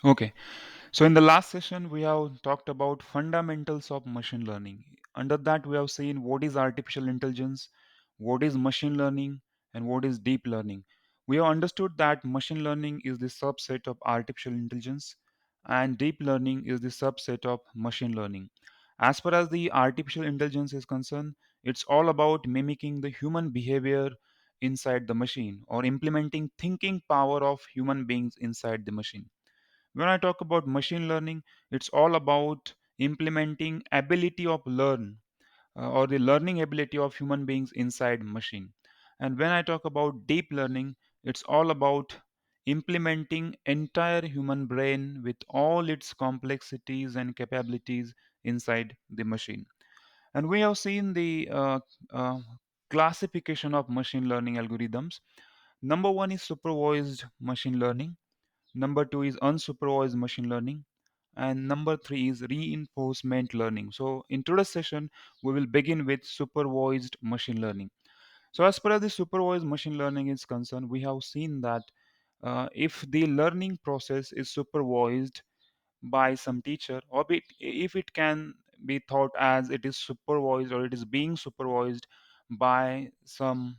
Okay. So in the last session, we have talked about fundamentals of machine learning. Under that, we have seen what is artificial intelligence, what is machine learning, and what is deep learning. We have understood that machine learning is the subset of artificial intelligence, and deep learning is the subset of machine learning. As far as the artificial intelligence is concerned, it's all about mimicking the human behavior inside the machine or implementing thinking power of human beings inside the machine. When I talk about machine learning, it's all about implementing ability of learn or the learning ability of human beings inside machine. And when I talk about deep learning, it's all about implementing entire human brain with all its complexities and capabilities inside the machine. And we have seen the uh, classification of machine learning algorithms. Number one is supervised machine learning. Number two is unsupervised machine learning. And number three is reinforcement learning. So, in today's session, we will begin with supervised machine learning. So, as far as the supervised machine learning is concerned, we have seen that if the learning process is supervised by some teacher, or if it can be thought as it is supervised or it is being supervised by some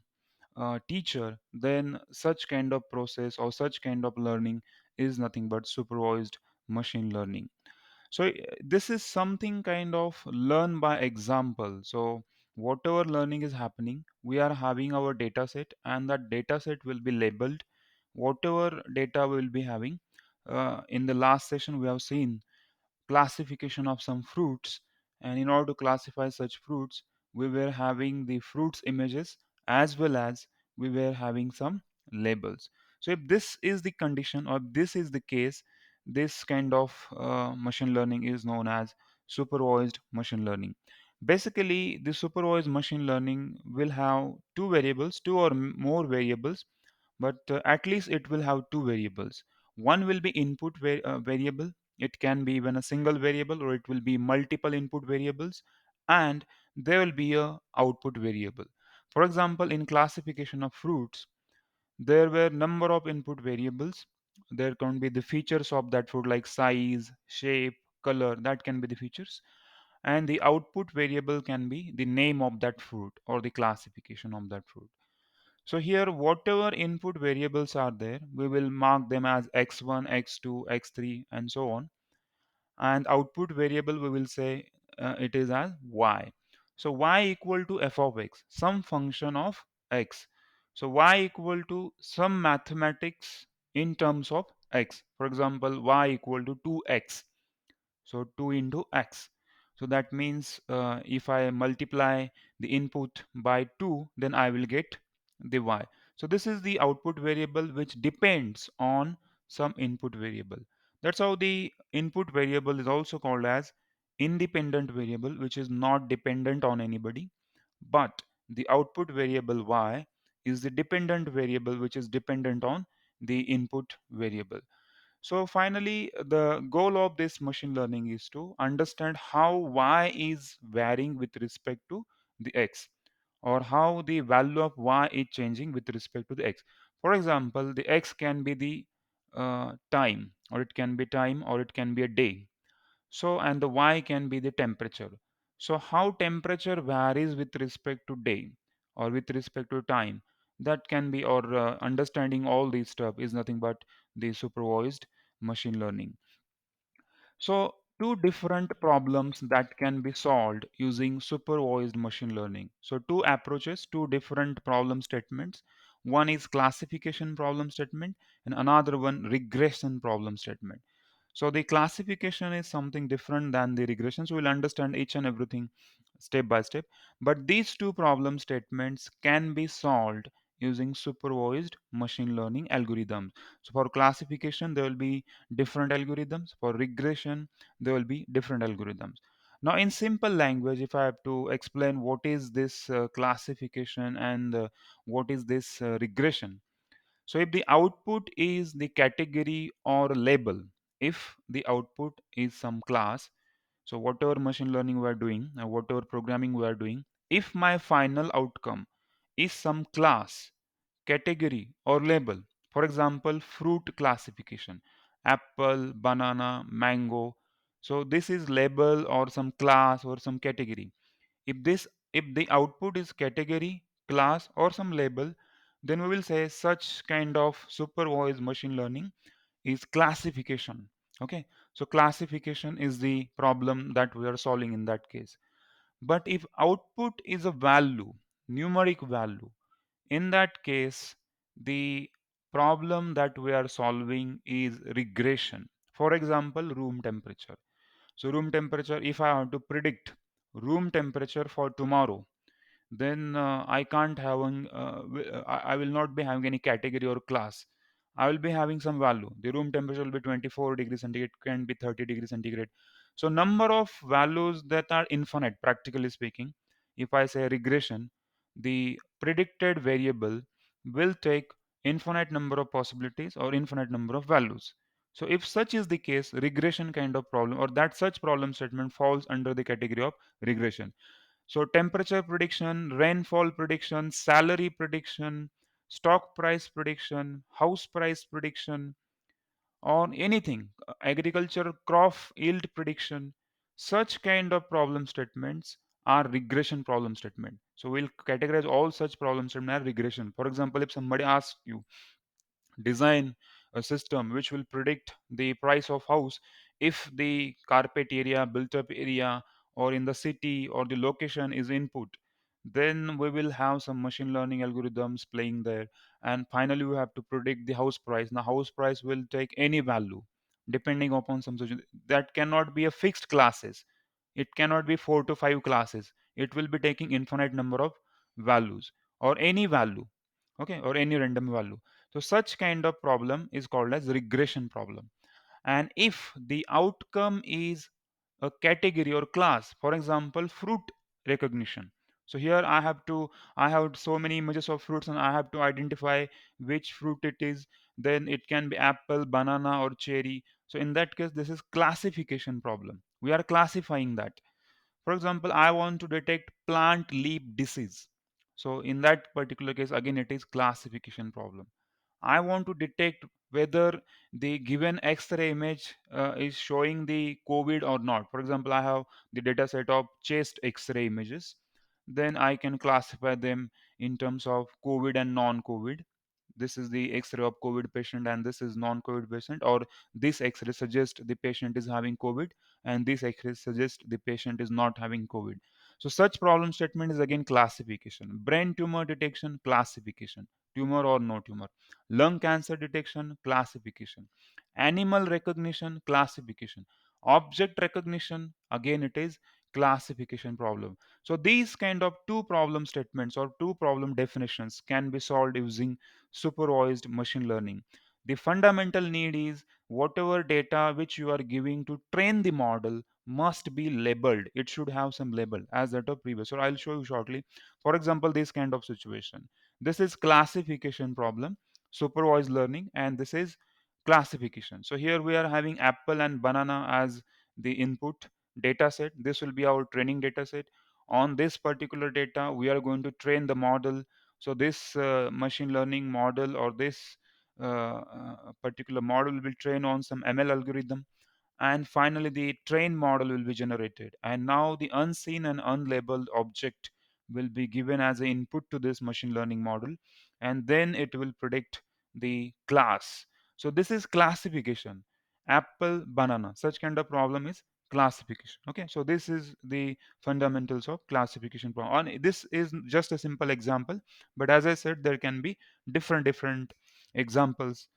teacher, then such kind of process or such kind of learning is nothing but supervised machine learning. So this is something kind of learn by example. So whatever learning is happening, we are having our data set, and that data set will be labeled. Whatever data we will be having, in the last session we have seen classification of some fruits, and in order to classify such fruits, we were having the fruits images as well as we were having some labels. So if this is the condition or this is the case, this kind of machine learning is known as supervised machine learning. Basically, the supervised machine learning will have two variables, two or more variables, but at least it will have two variables. One will be input variable. It can be even a single variable, or it will be multiple input variables, and there will be a output variable. For example, in classification of fruits, there were number of input variables. There can be the features of that fruit like size, shape, color, that can be the features, and the output variable can be the name of that fruit or the classification of that fruit. So here, whatever input variables are there, we will mark them as x1, x2, x3, and so on. And output variable, we will say it is as y. So y equal to f of x, some function of x. So y equal to some mathematics in terms of x. For example, y equal to 2x. So 2 into x. So that means if I multiply the input by 2, then I will get the y. So this is the output variable which depends on some input variable. That's how the input variable is also called as independent variable, which is not dependent on anybody. But the output variable y is the dependent variable which is dependent on the input variable. So finally, the goal of this machine learning is to understand how y is varying with respect to the x, or how the value of y is changing with respect to the x. For example, the x can be the time, or it can be time, or it can be a day. So, and the y can be the temperature. So, how temperature varies with respect to day or with respect to time, that can be, or understanding all these stuff is nothing but the supervised machine learning. So, two different problems that can be solved using supervised machine learning. So, two approaches, two different problem statements. One is classification problem statement, and another one regression problem statement. So the classification is something different than the regression. So we'll understand each and everything step by step. But these two problem statements can be solved using supervised machine learning algorithms. So for classification, there will be different algorithms. For regression, there will be different algorithms. Now, in simple language, if I have to explain what is this classification and what is this regression, so if the output is the category or label, if the output is some class, so whatever machine learning we are doing, whatever programming we are doing, if my final outcome is some class, category, or label, for example, fruit classification, apple, banana, mango. So this is label or some class or some category. If the output is category, class, or some label, then we will say such kind of supervised machine learning is classification. Okay, so classification is the problem that we are solving in that case. But if output is a value, numeric value, in that case, the problem that we are solving is regression. For example, room temperature. So room temperature, if I want to predict room temperature for tomorrow, then I can't have I will not be having any category or class. I will be having some value. The room temperature will be 24 degrees centigrade, can be 30 degrees centigrade. So number of values that are infinite, practically speaking. If I say regression, the predicted variable will take infinite number of possibilities or infinite number of values. So if such is the case, regression kind of problem or that such problem statement falls under the category of regression. So temperature prediction, rainfall prediction, salary prediction, stock price prediction, house price prediction, or anything, agriculture crop yield prediction, such kind of problem statements are regression problem statement. So we'll categorize all such problem statements as regression. For example, if somebody asks you design a system which will predict the price of house if the carpet area, built up area, or in the city or the location is input, then we will have some machine learning algorithms playing there. And finally we have to predict the house price. Now house price will take any value depending upon some that cannot be a fixed classes. It cannot be 4 to 5 classes. It will be taking infinite number of values or any value, okay, or any random value. So such kind of problem is called as regression problem. And if the outcome is a category or class, for example, fruit recognition. So here I have so many images of fruits and I have to identify which fruit it is. Then it can be apple, banana, or cherry. So in that case, this is classification problem. We are classifying that. For example, I want to detect plant leaf disease. So in that particular case, again, it is classification problem. I want to detect whether the given X-ray image is showing the COVID or not. For example, I have the data set of chest X-ray images. Then I can classify them in terms of COVID and non-COVID. This is the X-ray of COVID patient and this is non-COVID patient, or this X-ray suggests the patient is having COVID and this X-ray suggests the patient is not having COVID. So such problem statement is again classification. Brain tumor detection, classification. Tumor or no tumor. Lung cancer detection, classification. Animal recognition, classification. Object recognition, again it is classification problem. So these kind of two problem statements or two problem definitions can be solved using supervised machine learning. The fundamental need is whatever data which you are giving to train the model must be labeled. It should have some label as that of previous. So I'll show you shortly. For example, this kind of situation. This is classification problem, supervised learning, and this is classification. So here we are having apple and banana as the input data set. This will be our training data set. On this particular data, we are going to train the model. So this machine learning model or this particular model will train on some ML algorithm, and finally the train model will be generated, and now the unseen and unlabeled object will be given as an input to this machine learning model, and then it will predict the class. So this is classification. Apple, banana, such kind of problem is classification. Okay, so this is the fundamentals of classification problem, and this is just a simple example, but as I said, there can be different examples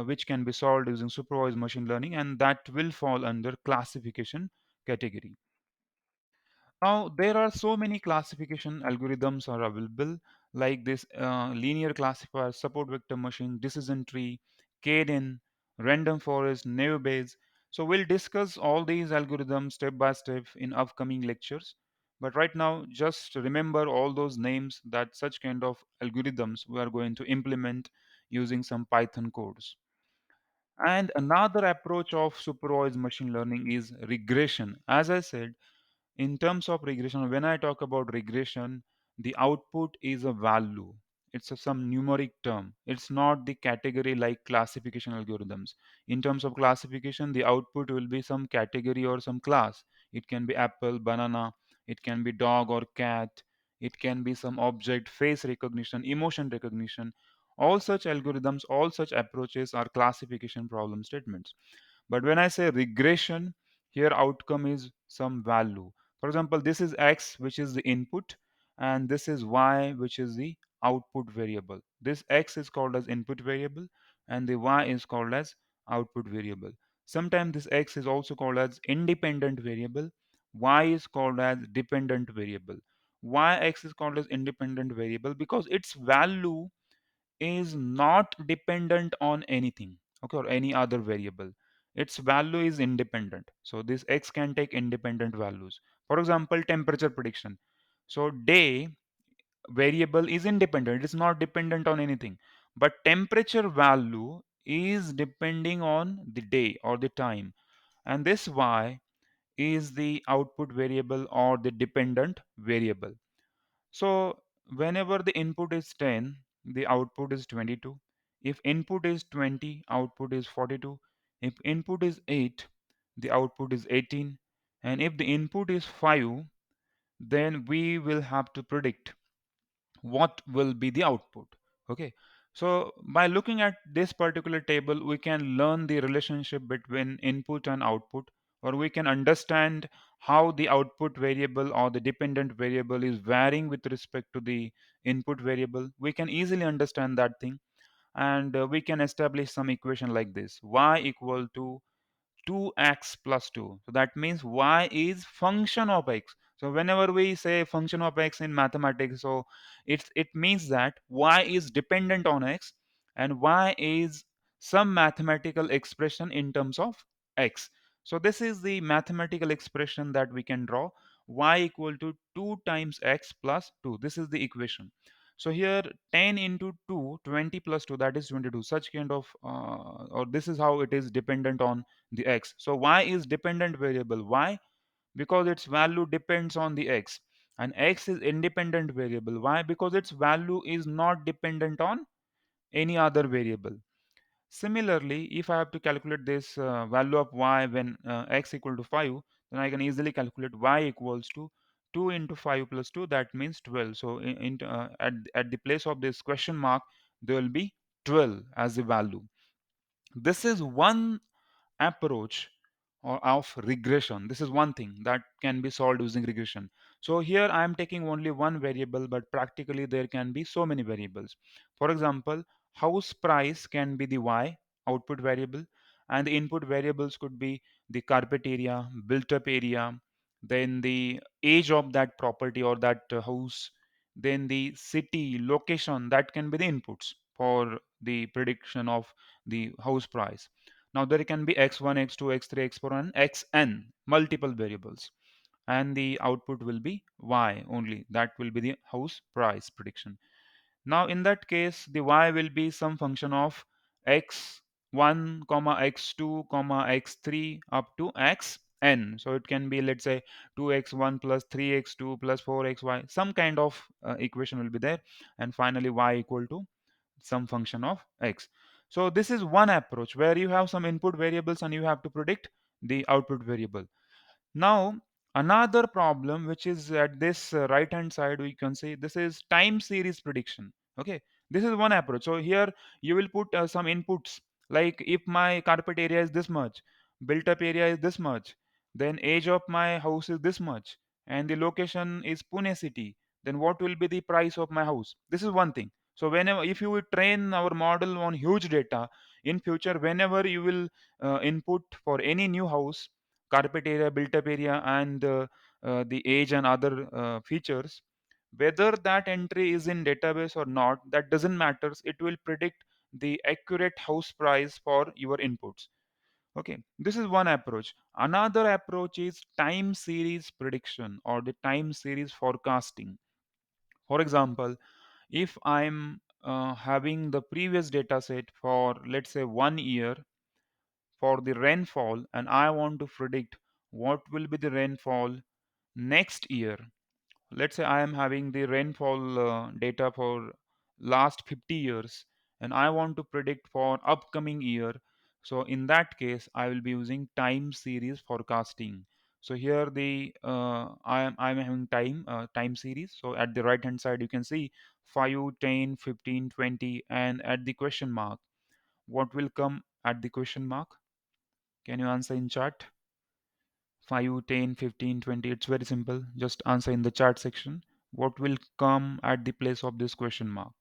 which can be solved using supervised machine learning, and that will fall under classification category. Now there are so many classification algorithms are available, like this linear classifier, support vector machine, decision tree, Kaden, random forest, naive bayes. So we'll discuss all these algorithms step by step in upcoming lectures, but right now just remember all those names, that such kind of algorithms we are going to implement using some Python codes. And another approach of supervised machine learning is regression. As I said, in terms of regression, when I talk about regression, the output is a value. some numeric term. It's not the category like classification algorithms. In terms of classification, the output will be some category or some class. It can be apple, banana, it can be dog or cat, it can be some object, face recognition, emotion recognition. All such algorithms, all such approaches are classification problem statements. But when I say regression, here outcome is some value. For example, this is x, which is the input, and this is y, which is the output variable. This x is called as input variable, and the y is called as output variable. Sometimes this x is also called as independent variable, y is called as dependent variable. Why x is called as independent variable? Because its value is not dependent on anything, okay, or any other variable. Its value is independent, so this x can take independent values. For example, temperature prediction. So day variable is independent, it is not dependent on anything, but temperature value is depending on the day or the time, and this y is the output variable or the dependent variable. So whenever the input is 10, the output is 22. If input is 20, output is 42. If input is 8, the output is 18. And if the input is 5, then we will have to predict what will be the output. Okay. So by looking at this particular table, we can learn the relationship between input and output, or we can understand how the output variable or the dependent variable is varying with respect to the input variable. We can easily understand that thing, and we can establish some equation like this: y equal to 2x plus 2. So that means y is function of x. So whenever we say function of x in mathematics, so it means that y is dependent on x, and y is some mathematical expression in terms of x. So this is the mathematical expression that we can draw: y equal to 2 times x plus 2. This is the equation. So here 10 into 2, 20 plus 2, that is 22. Such kind of, or this is how it is dependent on the x. So y is dependent variable. Why? Because its value depends on the x. And x is independent variable. Why? Because its value is not dependent on any other variable. Similarly, if I have to calculate this value of y when x equal to 5, then I can easily calculate y equals to 2 into 5 plus 2, that means 12. So at the place of this question mark, there will be 12 as the value. This is one approach or of regression. This is one thing that can be solved using regression. So here I am taking only one variable, but practically there can be so many variables. For example, house price can be the y output variable, and the input variables could be the carpet area, built up area, then the age of that property or that house, then the city location. That can be the inputs for the prediction of the house price. Now there can be x1, x2, x3, x4, and xn, multiple variables, and the output will be y only. That will be the house price prediction. Now in that case, the y will be some function of x1, comma x2, comma x3 up to xn. So it can be, let's say, 2x1 plus 3x2 plus 4xy. Some kind of equation will be there, and finally y equal to some function of x. So this is one approach where you have some input variables and you have to predict the output variable. Now another problem which is at this right hand side, we can say this is time series prediction. Okay, this is one approach. So here you will put some inputs, like if my carpet area is this much, built up area is this much, then age of my house is this much, and the location is Pune city, then what will be the price of my house? This is one thing. So whenever, if you will train our model on huge data, in future whenever you will input for any new house, carpet area, built up area, and the age and other features, whether that entry is in database or not, that doesn't matter. It will predict the accurate house price for your inputs. Okay, this is one approach. Another approach is time series prediction or the time series forecasting. For example, if I'm having the previous data set for, let's say, 1 year for the rainfall, and I want to predict what will be the rainfall next year. Let's say I am having the rainfall data for last 50 years and I want to predict for upcoming year, so in that case I will be using time series forecasting. So here the I'm having time series. So at the right hand side you can see 5, 10, 15, 20, and at the question mark, what will come at the question mark? Can you answer in chat? 5, 10, 15, 20. It's very simple. Just answer in the chat section. What will come at the place of this question mark?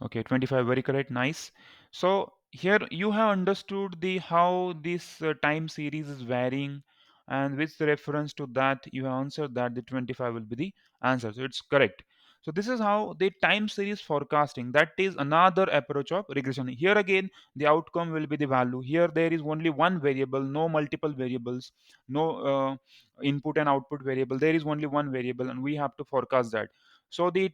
Okay, 25, very correct. Nice. So here you have understood the how this time series is varying, and with reference to that, you have answered that the 25 will be the answer. So it's correct. So this is how the time series forecasting. That is another approach of regression. Here again, the outcome will be the value. Here there is only one variable, no multiple variables, no input and output variable. There is only one variable, and we have to forecast that. So the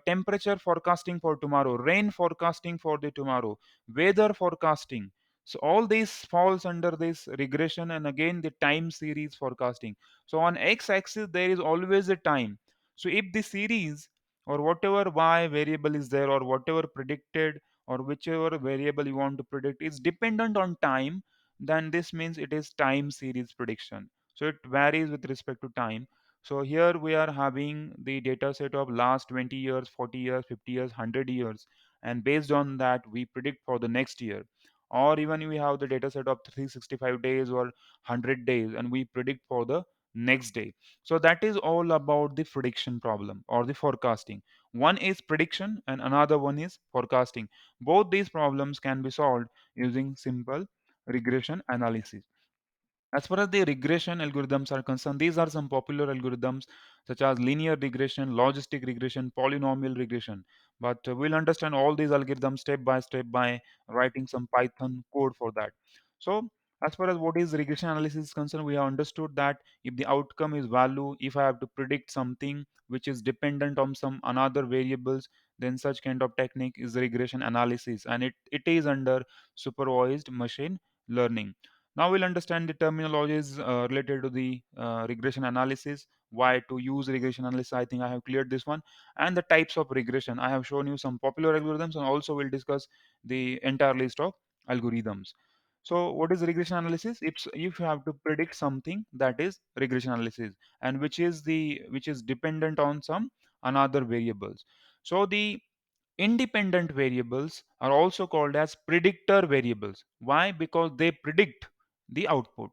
temperature forecasting for tomorrow, rain forecasting for the tomorrow, weather forecasting. So all this falls under this regression, and again the time series forecasting. So on x-axis there is always a time. So if the series or whatever y variable is there or whatever predicted or whichever variable you want to predict is dependent on time, then this means it is time series prediction. So it varies with respect to time. So here we are having the data set of last 20 years, 40 years, 50 years, 100 years, and based on that we predict for the next year. Or even we have the data set of 365 days or 100 days and we predict for the next day. So that is all about the prediction problem or the forecasting. One is prediction and another one is forecasting. Both these problems can be solved using simple regression analysis. As far as the regression algorithms are concerned, these are some popular algorithms such as linear regression, logistic regression, polynomial regression. But we'll understand all these algorithms step by step by writing some Python code for that. So, as far as what is regression analysis is concerned, we have understood that if the outcome is value, if I have to predict something which is dependent on some another variables, then such kind of technique is regression analysis, and it is under supervised machine learning. Now we'll understand the terminologies related to the regression analysis, why to use regression analysis. I think I have cleared this one. And the types of regression. I have shown you some popular algorithms and also we'll discuss the entire list of algorithms. So what is regression analysis? If you have to predict something, that is regression analysis, and which is dependent on some another variables. So the independent variables are also called as predictor variables. Why? Because they predict the output.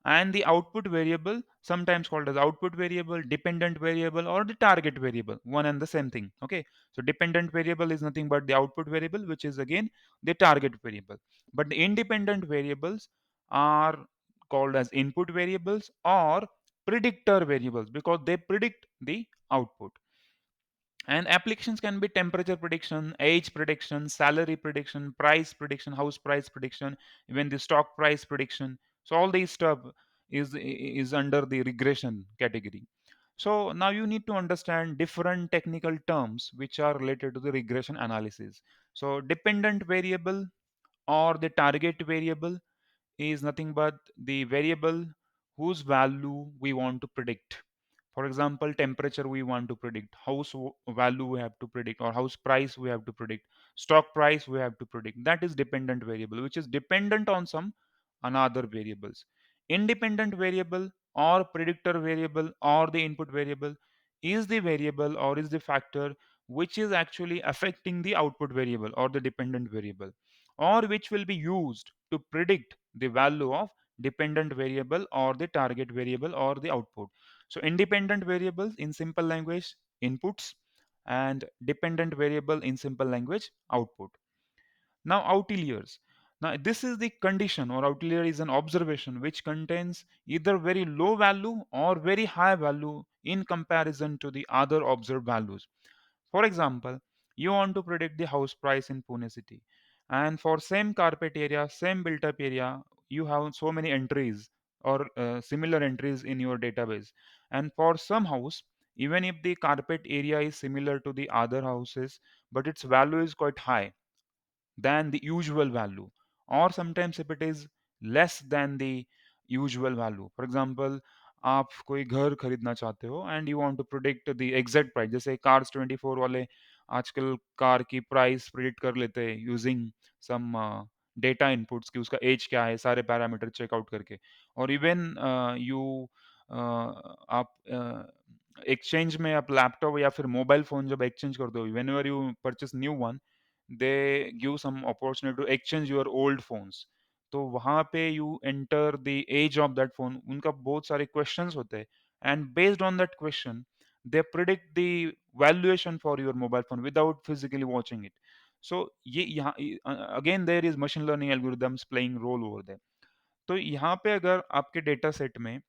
And the output variable, sometimes called as output variable, dependent variable, or the target variable, one and the same thing. Okay, so dependent variable is nothing but the output variable, which is again the target variable. But the independent variables are called as input variables or predictor variables because they predict the output. And applications can be temperature prediction, age prediction, salary prediction, price prediction, house price prediction, even the stock price prediction. So all these stuff is under the regression category. So now you need to understand different technical terms which are related to the regression analysis. So dependent variable or the target variable is nothing but the variable whose value we want to predict. For example, temperature we want to predict, value we have to predict, or house price we have to predict, stock price we have to predict. That is dependent variable, which is dependent on some another variables. Independent variable or predictor variable or the input variable is the variable or is the factor which is actually affecting the output variable or the dependent variable, or which will be used to predict the value of dependent variable or the target variable or the output. So independent variables in simple language inputs, and dependent variable in simple language output. Now outliers. Now this is the condition, or outlier is an observation which contains either very low value or very high value in comparison to the other observed values. For example, you want to predict the house price in Pune city, and for same carpet area, same built up area, you have so many entries or similar entries in your database. And for some house, even if the carpet area is similar to the other houses, but its value is quite high than the usual value, or sometimes if it is less than the usual value. For example, आप कोई घर खरीदना चाहते हो and you want to predict the exact price, जैसे cars 24 वाले आजकल car की प्राइस प्रिडिक्ट कर लेते हैं यूजिंग सम डेटा इनपुट्स कि उसका एज क्या है, सारे पैरामीटर चेकआउट करके। और इवन यू आप एक्सचेंज में आप लैपटॉप या फिर मोबाइल फ़ोन जब एक्सचेंज करते हो, whenever you purchase new one, they give some opportunity to exchange your old phones. तो वहाँ पे you enter the age of that phone, उनका बहुत सारे क्वेश्चंस होते हैं and based on that question they predict the valuation for your mobile phone without physically watching it. So ये यहाँ again there is machine learning algorithms playing role over there. तो यहाँ पे अगर आपके डेटा सेट में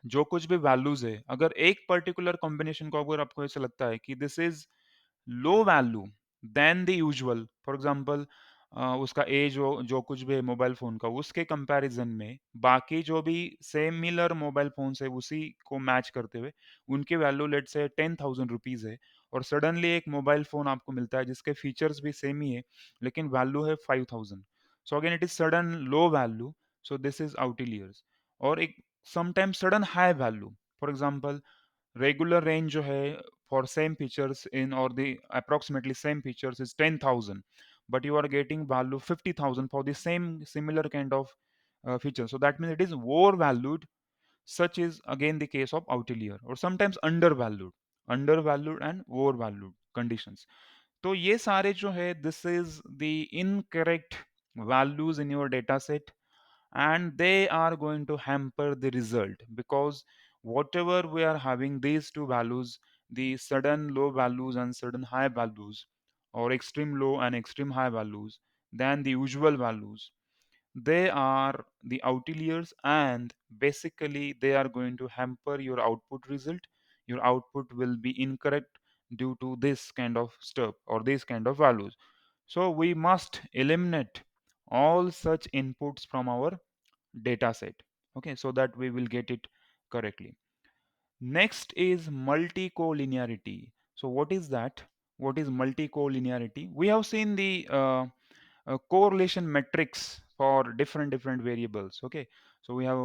जो कुछ भी वैल्यूज है, अगर एक पर्टिकुलर कॉम्बिनेशन को अगर आपको ऐसा लगता है कि this is low value then the usual, for example उसका एज जो जो कुछ भी है मोबाइल फ़ोन का, उसके कंपैरिजन में बाकी जो भी सिमिलर मोबाइल फ़ोन्स है उसी को मैच करते हुए उनकी वैल्यू लेट से 10,000 रुपीज़ है, और सडनली एक मोबाइल फ़ोन आपको मिलता है जिसके फीचर्स भी सेम ही है लेकिन वैल्यू है 5,000। So again it is sudden low value, so this is outliers. और एक sometimes sudden high value, for example regular range जो है for same features in or the approximately same features is 10,000, but you are getting value 50,000 for the same similar kind of feature, so that means it is overvalued. Such is again the case of outlier, or sometimes undervalued and overvalued conditions. तो ये सारे जो है this is the incorrect values in your data set, and they are going to hamper the result, because whatever we are having these two values, the sudden low values and sudden high values, or extreme low and extreme high values than the usual values, they are the outliers, and basically they are going to hamper your output result. Your output will be incorrect due to this kind of stuff or this kind of values. So we must eliminate all such inputs from our data set, okay, so that we will get it correctly. Next is multi-collinearity. So what is that? What is multi-collinearity? We have seen the correlation metrics for different variables, okay. So we have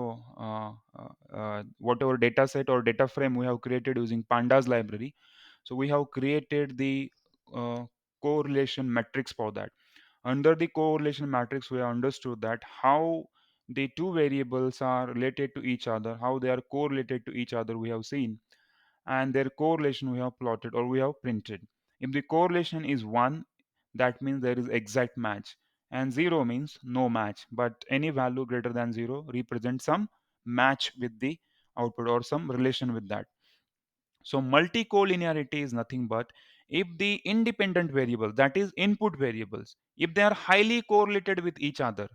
whatever data set or data frame we have created using pandas library. So we have created the uh, correlation metrics for that. Under the correlation matrix, we have understood that how the two variables are related to each other, how they are correlated to each other, we have seen, and their correlation we have plotted or we have printed. If the correlation is 1, that means there is exact match, and 0 means no match, but any value greater than 0 represents some match with the output or some relation with that. So multi-collinearity is nothing but if the independent variable, that is input variables, if they are highly correlated with each other,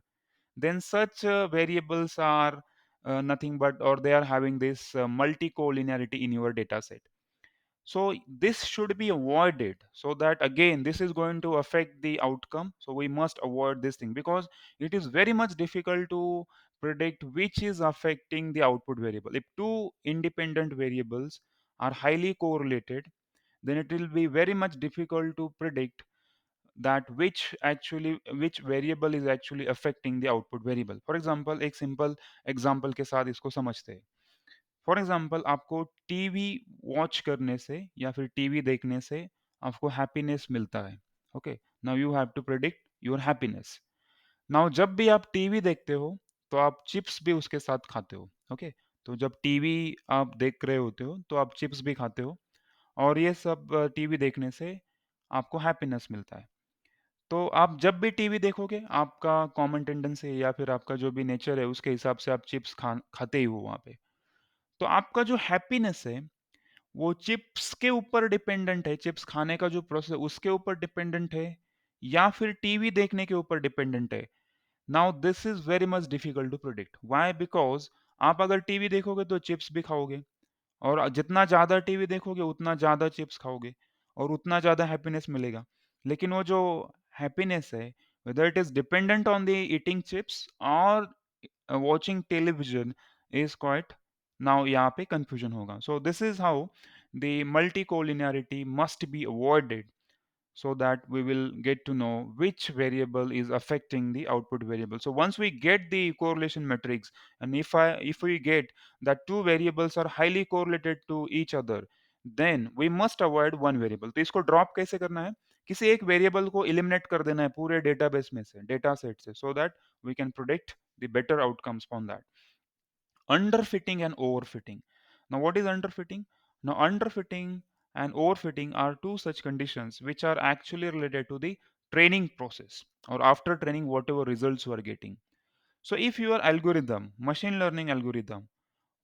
then such variables are nothing but, or they are having this multi-collinearity in your data set. So this should be avoided, so that again this is going to affect the outcome. So we must avoid this thing, because it is very much difficult to predict which is affecting the output variable. If two independent variables are highly correlated, then it will be very much difficult to predict that which variable is actually affecting the output variable. For example, एक simple example के साथ इसको समझते हैं. For example, आपको TV watch करने से या फिर टीवी देखने से आपको हैप्पीनेस मिलता है, okay. Now you have to predict your happiness. Now जब भी आप टीवी देखते हो तो आप चिप्स भी उसके साथ खाते हो, ओके। तो जब टीवी आप देख रहे होते हो तो आप चिप्स भी खाते हो, और ये सब टीवी देखने से आपको हैप्पीनेस मिलता है। तो आप जब भी टीवी देखोगे, आपका कॉमन टेंडेंसी है या फिर आपका जो भी नेचर है उसके हिसाब से आप चिप्स खाते ही हो वहाँ पे। तो आपका जो हैप्पीनेस है वो चिप्स के ऊपर डिपेंडेंट है, चिप्स खाने का जो प्रोसेस है उसके ऊपर डिपेंडेंट है, या फिर टीवी देखने के ऊपर डिपेंडेंट है। Now this is very much difficult to predict. Why? Because आप अगर टीवी देखोगे तो चिप्स भी खाओगे, और जितना ज़्यादा टीवी देखोगे उतना ज़्यादा चिप्स खाओगे, और उतना ज़्यादा हैप्पीनेस मिलेगा। लेकिन वो जो हैप्पीनेस है, whether it is dependent on the eating chips or watching television, is quite, now यहाँ पे confusion होगा. So this is how the multicollinearity must be avoided, so that we will get to know which variable is affecting the output variable. So once we get the correlation matrix, and if we get that two variables are highly correlated to each other, then we must avoid one variable. तो इसको drop कैसे करना है? किसी एक variable को eliminate कर देना है पूरे डेटाबेस में से, डेटा सेट से, so that we can predict the better outcomes from that. Underfitting and overfitting. Now, what is underfitting? Now, underfitting and overfitting are two such conditions which are actually related to the training process, or after training, whatever results you are getting. So, if your algorithm, machine learning algorithm,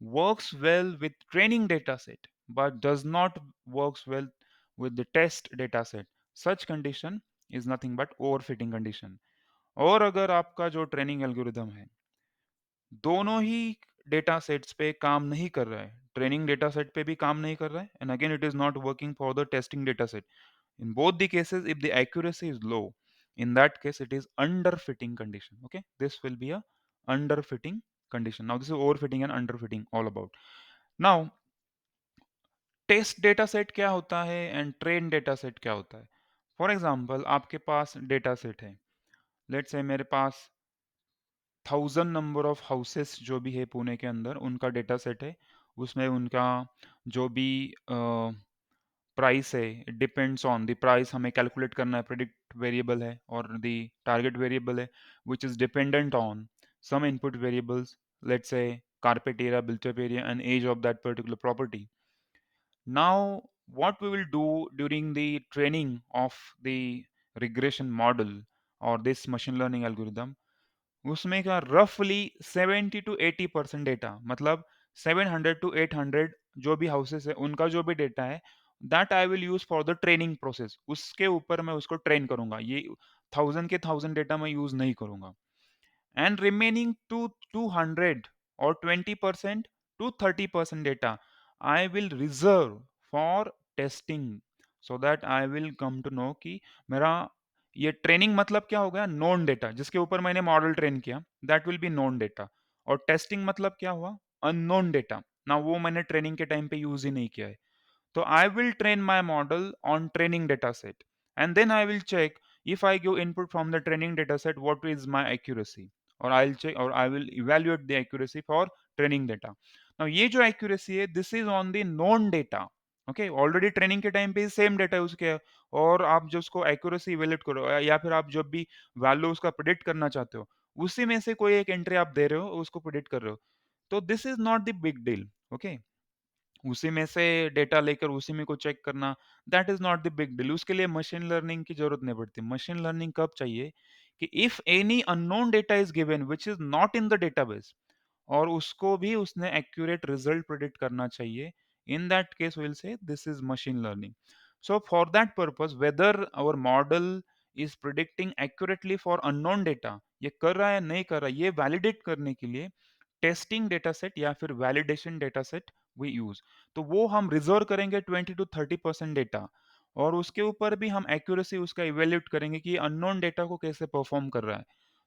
works well with training data set but does not works well with the test data set, such condition is nothing but overfitting condition. और अगर आपका जो training algorithm है दोनों ही data sets पे काम नहीं कर रहा है, ट्रेनिंग डेटा सेट पे भी काम नहीं कर रहा है, and again it is not working for the testing data set, in both the cases if the accuracy is low, in that case it is underfitting condition. Okay, this will be a underfitting condition. Now this is overfitting and underfitting all about. Now test data set क्या होता है and train data set क्या होता है? For example आपके पास data set है, let's say मेरे पास 1000 number of houses जो भी है पुणे के अंदर उनका डेटा सेट है। उसमें उनका जो भी प्राइस है, डिपेंड्स ऑन द प्राइस, हमें कैलकुलेट करना है, प्रेडिक्ट वेरिएबल है और द टारगेट वेरिएबल है which is dependent on some input variables, let's say carpet area, built-up area and age of that particular property. Now, what we will do during the training of the regression model or this machine learning algorithm, उसमें का रफली 70 to 80% data, मतलब 700 to 800 जो भी houses है उनका जो भी डेटा है, that I will use for the training process. उसके ऊपर मैं उसको ट्रेन करूंगा, ये 1000 डेटा मैं यूज नहीं करूंगा। And remaining to 200 or 20% to 30% data I will reserve for testing, so that I will come to know कि मेरा ये ट्रेनिंग मतलब क्या हो गया, नोन डेटा जिसके ऊपर मैंने मॉडल ट्रेन किया, that will be known data. और टेस्टिंग मतलब क्या हुआ, अननोन डेटा ना, वो मैंने ट्रेनिंग के टाइम पे यूज ही नहीं किया है। So I will train my model on training data set, and then I will check if I give input from the training data set, what is my accuracy, or I'll check or I will evaluate the accuracy for training data. Now ये जो accuracy है, this is on the known data. Okay, already training के time पे same data use किया है, और आप जो उसको एक्यूरेसी इवेल्यूएट करो या फिर आप जब भी वैल्यू उसका प्रिडिक्ट करना चाहते हो, उसी में से कोई एक एंट्री आप दे रहे हो, उसको प्रिडिक्ट कर रहे हो, तो this is not the big deal. Okay, उसी में से डेटा लेकर उसी में को चेक करना, that is not the big deal. उसके लिए मशीन लर्निंग की जरूरत नहीं पड़ती। मशीन लर्निंग कब चाहिए कि if any unknown data is given which is not in the database, और उसको भी उसने एक्यूरेट रिजल्ट प्रेडिक्ट करना चाहिए, in that case will say this is machine learning. So for that purpose whether our model is predicting accurately for unknown data, ये कर रहा है या नहीं कर रहा है, ये वैलिडेट करने के लिए टेस्टिंग डेटा सेट या फिर validation data set we use. तो वो हम रिजर्व करेंगे 20 to 30% डेटा, और उसके ऊपर भी हम एक्यूरेसी उसका इवेल्यूट करेंगे कि अननोन डेटा को कैसे परफॉर्म कर रहा है।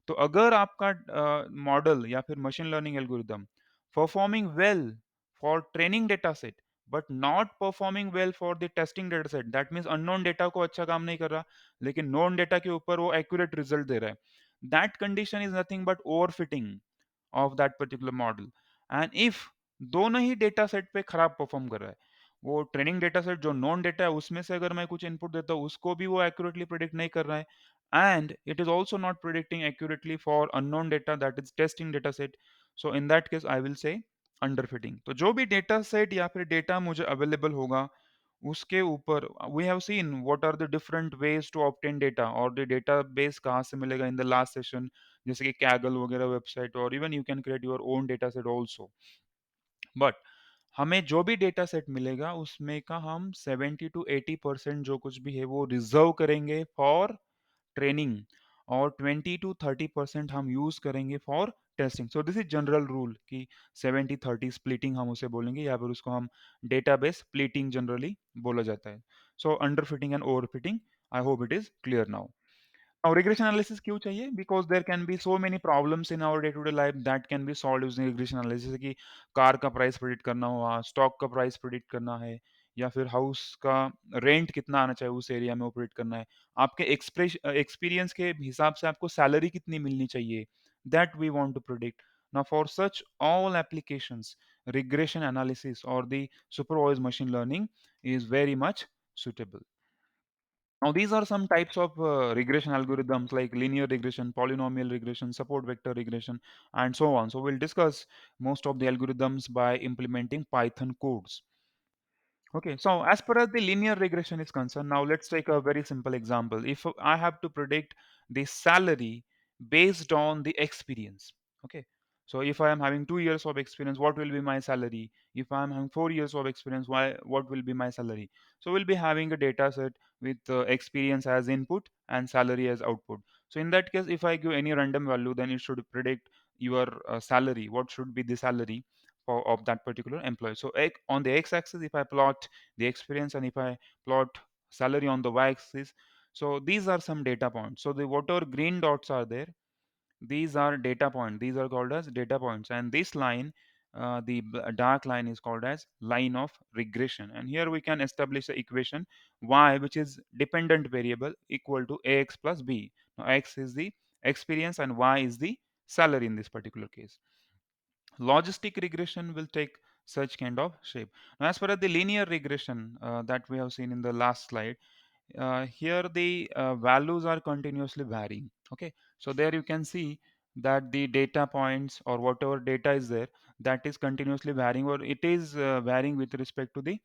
तो अगर आपका मॉडल या फिर machine learning algorithm performing well for training data set but not performing well for the testing data set, that means unknown data को अच्छा काम नहीं कर रहा लेकिन नोन डेटा के ऊपर वो एक्यूरेट रिजल्ट दे रहा है, that condition is nothing but overfitting of that particular model. And if दोनों ही डेटा सेट पे खराब परफॉर्म कर रहा है, वो ट्रेनिंग डेटा सेट जो नॉन डेटा है उसमें से अगर मैं कुछ इनपुट देता हूँ उसको भी वो एक्यूरेटली प्रिडिक्ट नहीं कर रहा है, and it is also not predicting accurately for unknown data that is testing data set, so in that case I will say underfitting. तो जो भी डेटा सेट या फिर डेटा मुझे अवेलेबल होगा उसके ऊपर we have seen what are the different ways to obtain data, और द डेटाबेस कहाँ से मिलेगा इन द लास्ट सेशन, जैसे कि कैगल वगैरह वेबसाइट, और even you can create your own data set also. But हमें जो भी डेटा सेट मिलेगा उसमें का हम 70 to 80% जो कुछ भी है वो रिजर्व करेंगे फॉर ट्रेनिंग, और 20 to 30% हम यूज करेंगे for testing. So this is general rule कि 70-30 स्प्लिटिंग हम उसे बोलेंगे, या फिर उसको हम डेटाबेस स्प्लिटिंग जनरली बोला जाता है। So under fitting and over fitting, I hope it is clear now. Now, regression analysis क्यों चाहिए? Because there can be so many problems in our day-to-day life that can be solved using regression analysis, जैसे कि car का price predict करना हुआ, stock का price predict करना है, या फिर हाउस का रेंट कितना आना चाहिए उस एरिया में वो प्रिडिक्ट करना है, आपके एक्सपीरियंस के हिसाब से आपको सैलरी कितनी मिलनी चाहिए, that we want to predict. Now, for such all applications, regression analysis or the supervised machine learning is very much suitable. Now, these are some types of regression algorithms like linear regression, polynomial regression, support vector regression, and so on. So, we'll discuss most of the algorithms by implementing Python codes. Okay, so as per as the linear regression is concerned, now let's take a very simple example. If I have to predict the salary based on the experience, okay. So if I am having 2 years of experience, what will be my salary? If I am having 4 years of experience, what will be my salary? So we'll be having a data set with experience as input and salary as output. So in that case, if I give any random value, then it should predict your salary. What should be the salary of that particular employee. So on the x-axis, if I plot the experience and if I plot salary on the y-axis, so these are some data points. So the whatever green dots are there, these are data points. These are called as data points, and this line, dark line, is called as line of regression. And here we can establish the equation y, which is dependent variable, equal to ax plus b. Now x is the experience and y is the salary in this particular case. Logistic regression will take such kind of shape. Now, as far as the linear regression that we have seen in the last slide, here the values are continuously varying. Okay, so there you can see that the data points or whatever data is there, that is continuously varying, or it is varying with respect to the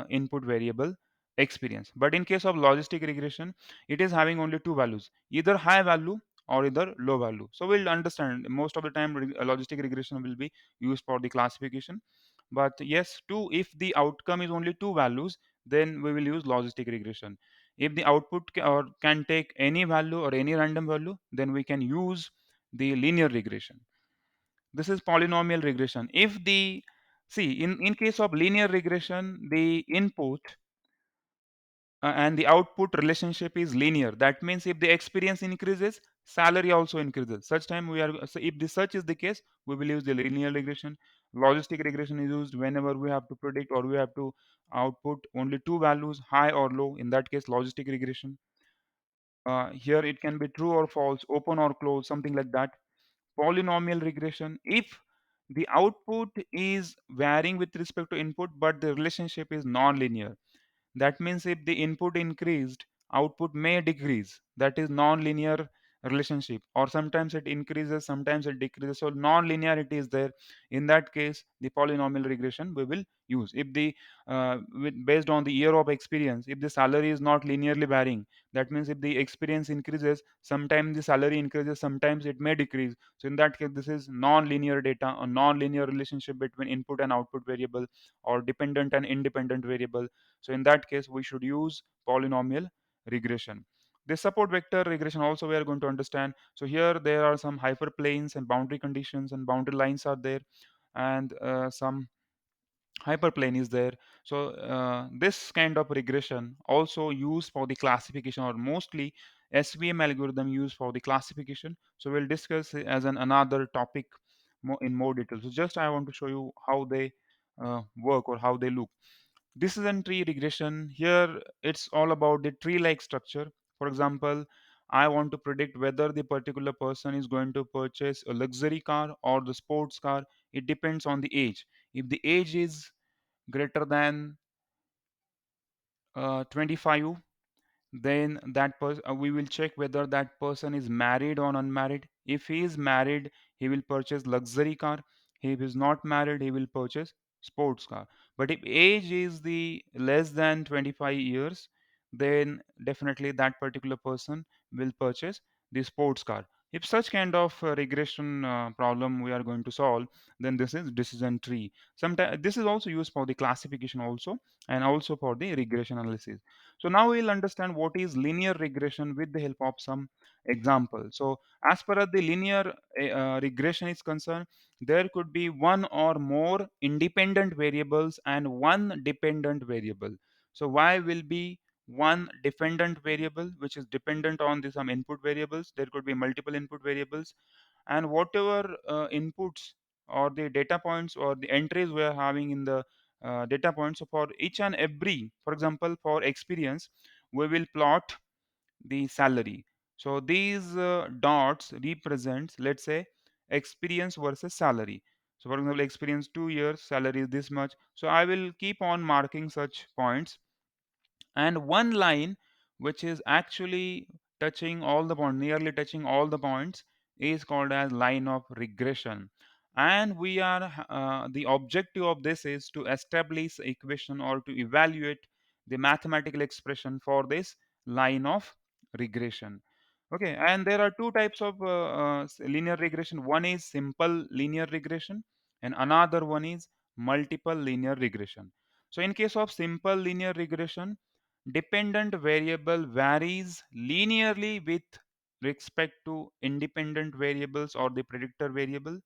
input variable experience. But in case of logistic regression, it is having only two values, either high value or either low value. So we'll understand most of the time logistic regression will be used for the classification. But yes, two, if the outcome is only two values, then we will use logistic regression. If the output or can take any value or any random value, then we can use the linear regression. This is polynomial regression. If the, see, in case of linear regression, the input and the output relationship is linear. That means if the experience increases, salary also increases. Such time we are, so if the such is the case, we will use the linear regression. Logistic regression is used whenever we have to predict or we have to output only two values, high or low. In that case, logistic regression. Here it can be true or false, open or closed, something like that. Polynomial regression, if the output is varying with respect to input but the relationship is non-linear. That means if the input increased, output may decrease. That is non-linear relationship. Or sometimes it increases, sometimes it decreases. So non-linearity is there. In that case, the polynomial regression we will use. If the based on the year of experience, if the salary is not linearly varying, that means if the experience increases, sometimes the salary increases, sometimes it may decrease. So in that case, this is non-linear data, a non-linear relationship between input and output variable, or dependent and independent variable. So in that case, we should use polynomial regression. The support vector regression also we are going to understand. So here there are some hyperplanes and boundary conditions and boundary lines are there, and some hyperplane is there. So this kind of regression also used for the classification, or mostly SVM algorithm used for the classification. So we'll discuss it as another topic in more detail. So just I want to show you how they work or how they look. Decision tree regression, here it's all about the tree like structure. For example, I want to predict whether the particular person is going to purchase a luxury car or the sports car. It depends on the age. If the age is greater than 25, then we will check whether that person is married or unmarried. If he is married, he will purchase luxury car. If he is not married, he will purchase sports car. But if age is the less than 25 years, then definitely that particular person will purchase the sports car. If such kind of regression problem we are going to solve, then this is decision tree. Sometimes this is also used for the classification also, and also for the regression analysis. So now we'll understand what is linear regression with the help of some example. So as far as the linear regression is concerned, there could be one or more independent variables and one dependent variable. So y will be one dependent variable which is dependent on the some input variables. There could be multiple input variables, and whatever inputs or the data points or the entries we are having in the data points. So for each and every, for example, for experience, we will plot the salary. So these dots represents, let's say, experience versus salary. So for example, experience 2 years, salary is this much. So I will keep on marking such points, and one line which is actually touching all the points, nearly touching all the points, is called as line of regression. And we are the objective of this is to establish equation or to evaluate the mathematical expression for this line of regression. Okay, and there are two types of linear regression. One is simple linear regression, and another one is multiple linear regression. So in case of simple linear regression, dependent variable varies linearly with respect to independent variables or the predictor variable,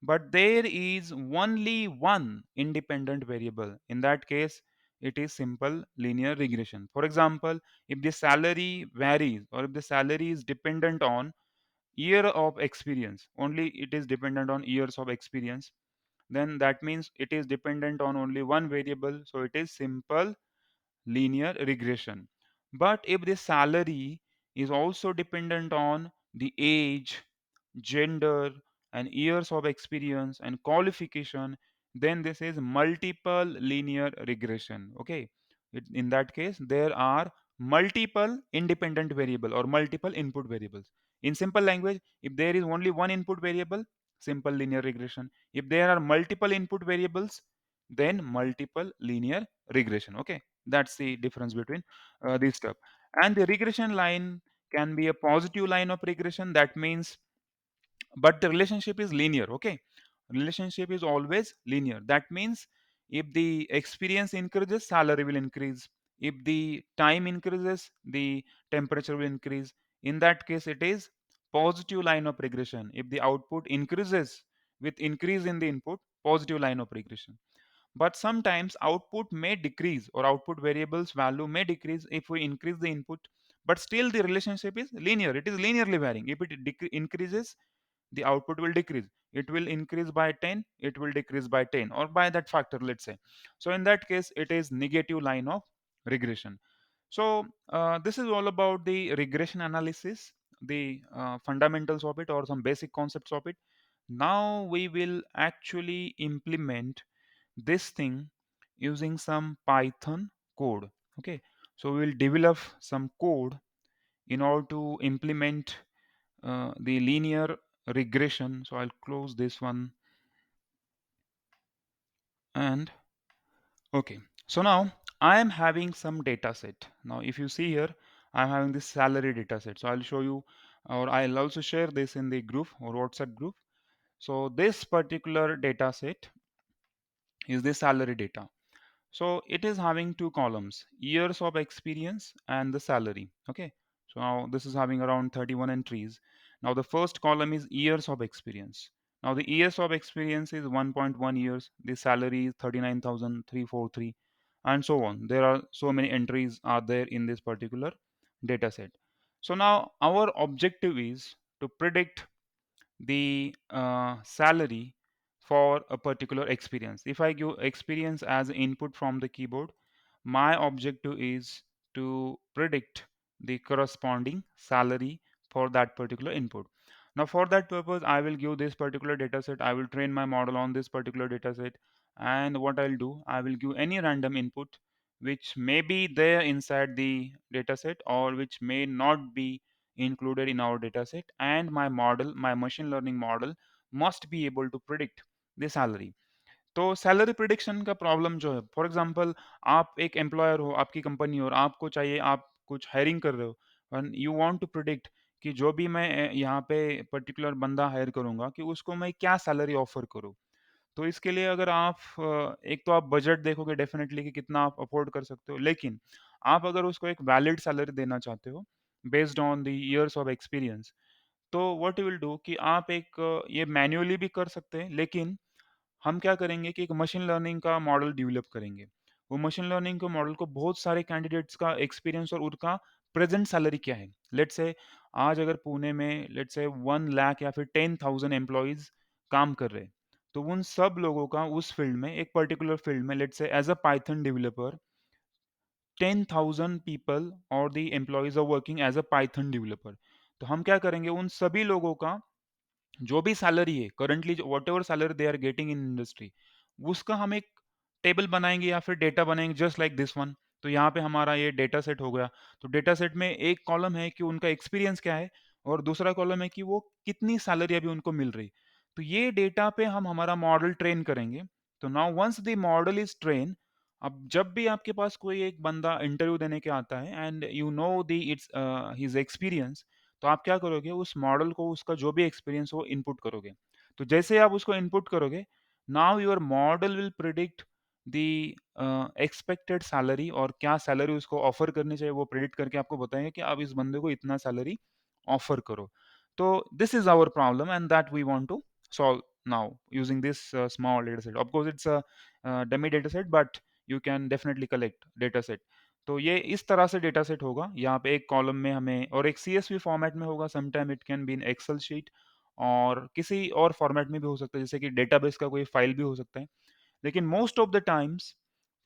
but there is only one independent variable. In that case, it is simple linear regression. For example, if the salary varies or if the salary is dependent on year of experience, only it is dependent on years of experience, then that means it is dependent on only one variable, so it is simple linear regression. But if the salary is also dependent on the age, gender, and years of experience and qualification, then this is multiple linear regression. Okay, in that case, there are multiple independent variable or multiple input variables. In simple language, if there is only one input variable, simple linear regression. If there are multiple input variables, then multiple linear regression. Okay, that's the difference between these stuff. And the regression line can be a positive line of regression. That means, but the relationship is linear. Okay, relationship is always linear. That means if the experience increases, salary will increase. If the time increases, the temperature will increase. In that case, it is positive line of regression. If the output increases with increase in the input, positive line of regression. But sometimes output may decrease or output variables value may decrease if we increase the input, but still the relationship is linear. It is linearly varying. If it increases, the output will decrease. It will increase by 10, it will decrease by 10, or by that factor, let's say. So in that case, it is negative line of regression. So this is all about the regression analysis, the fundamentals of it or some basic concepts of it. Now we will actually implement this thing using some Python code. Okay, so we will develop some code in order to implement the linear regression. So I'll close this one. And okay, so now I am having some data set. Now if you see here, I'm having this salary data set. So I'll show you, or I'll also share this in the group or WhatsApp group. So this particular data set is the salary data. So it is having two columns, years of experience and the salary. Okay. So now this is having around 31 entries. Now the first column is years of experience. Now the years of experience is 1.1 years. The salary is 39,343 and so on. There are so many entries are there in this particular data set. So now our objective is to predict the salary for a particular experience. If I give experience as input from the keyboard, my objective is to predict the corresponding salary for that particular input. Now, for that purpose, I will give this particular data set. I will train my model on this particular data set. And what I'll do, I will give any random input which may be there inside the data set or which may not be included in our dataset, and my machine learning model must be able to predict the salary. तो salary prediction का problem जो है, for example आप एक employer हो, आपकी company हो और आपको चाहिए, आप कुछ हायरिंग कर रहे हो and you want to predict कि जो भी मैं यहाँ पे पर्टिकुलर बंदा हायर करूंगा कि उसको मैं क्या सैलरी ऑफर करूँ। तो इसके लिए अगर आप एक तो आप बजट देखोगे डेफिनेटली कि कितना आप अफोर्ड कर सकते हो, लेकिन आप अगर उसको एक वैलिड सैलरी देना चाहते हो based on the years of experience, तो व्हाट यू विल डू कि आप एक ये मैन्युअली भी कर सकते हैं, लेकिन हम क्या करेंगे कि एक मशीन लर्निंग का मॉडल डेवलप करेंगे। वो मशीन लर्निंग के मॉडल को बहुत सारे कैंडिडेट्स का एक्सपीरियंस और उनका प्रेजेंट सैलरी क्या है। लेट्स से आज अगर पुणे में लेट्स से 1 लाख या फिर 10,000 एम्प्लॉइज काम कर रहे हैं, तो उन सब लोगों का उस फील्ड में, एक पर्टिकुलर फील्ड में, let's say as a Python developer 10,000 people और the employees are working as a Python developer. तो हम क्या करेंगे, उन सभी लोगों का जो भी सैलरी है करंटली, जो whatever salary they are getting in industry, उसका हम एक टेबल बनाएंगे या फिर डेटा बनाएंगे जस्ट लाइक दिस वन। तो यहाँ पे हमारा ये डेटा सेट हो गया। तो डेटा सेट में एक कॉलम है कि उनका एक्सपीरियंस क्या है, और दूसरा कॉलम है कि वो कितनी सैलरी अभी उनको मिल रही। तो ये डेटा पे हम हमारा मॉडल ट्रेन करेंगे। तो now once the model is train, अब जब भी आपके पास कोई एक बंदा इंटरव्यू देने के आता है and you know the it's his experience, तो आप क्या करोगे, उस मॉडल को उसका जो भी एक्सपीरियंस हो इनपुट करोगे। तो जैसे आप उसको इनपुट करोगे, now your model will predict the expected salary, और क्या सैलरी उसको ऑफर करनी चाहिए वो प्रिडिक्ट करके आपको बताएंगे कि आप इस बंदे को इतना सैलरी ऑफर करो। तो this is our problem and that we want to solve now using this small data set. Of course it's a dummy data set, but you can definitely collect data set. तो ये इस तरह से data set होगा। यहाँ पे एक column में हमें, और एक CSV फॉर्मेट में होगा, sometime it can be in Excel sheet, और किसी और फॉर्मेट में भी हो सकता है, जैसे कि डेटाबेस का कोई फाइल भी हो सकता है। लेकिन most of the times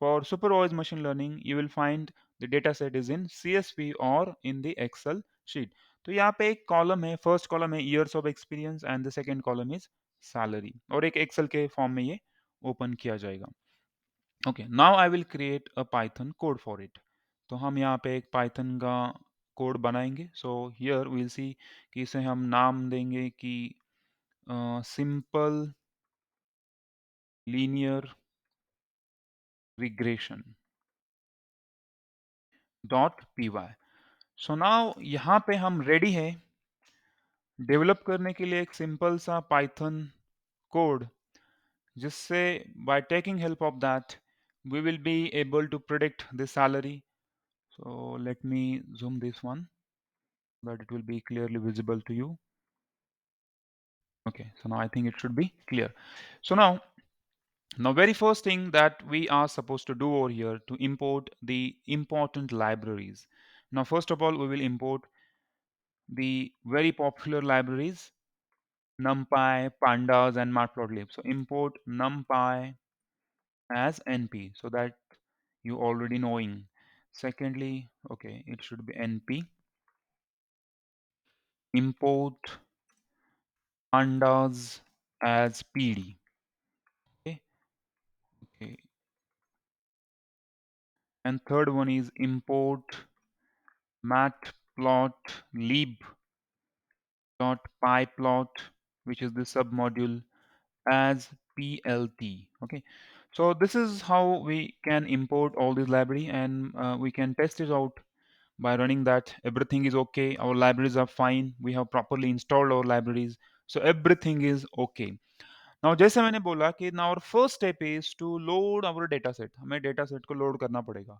for supervised machine learning you will find the data set is in CSV और इन द एक्सेल शीट। तो यहाँ पे एक कॉलम है, फर्स्ट कॉलम है years of experience and the second column is salary, और एक Excel के फॉर्म में ये ओपन किया जाएगा। Okay, now I will create a Python code for it. तो हम यहाँ पे एक पाइथन का कोड बनाएंगे। सो हियर विल सी कि इसे हम नाम देंगे कि simple linear regression dot py। So now यहाँ पे हम रेडी है डेवलप करने के लिए एक सिंपल सा पाइथन कोड, जिससे by taking help of that we will be able to predict the salary. So let me zoom this one so that it will be clearly visible to you. Okay, so now I think it should be clear. So now very first thing that we are supposed to do over here to import the important libraries. Now first of all we will import the very popular libraries NumPy, Pandas and Matplotlib. So import NumPy as NP so that you already knowing. Secondly, okay, it should be NP. Import Pandas as PD. Okay, okay. And third one is import matplotlib dot pyplot, which is the submodule, as plt. Okay, so this is how we can import all this library, and we can test it out by running that everything is okay, our libraries are fine, we have properly installed our libraries, so everything is okay. Now जैसे मैंने बोला कि now our first step is to load our data set, हमें data set को load करना पड़ेगा।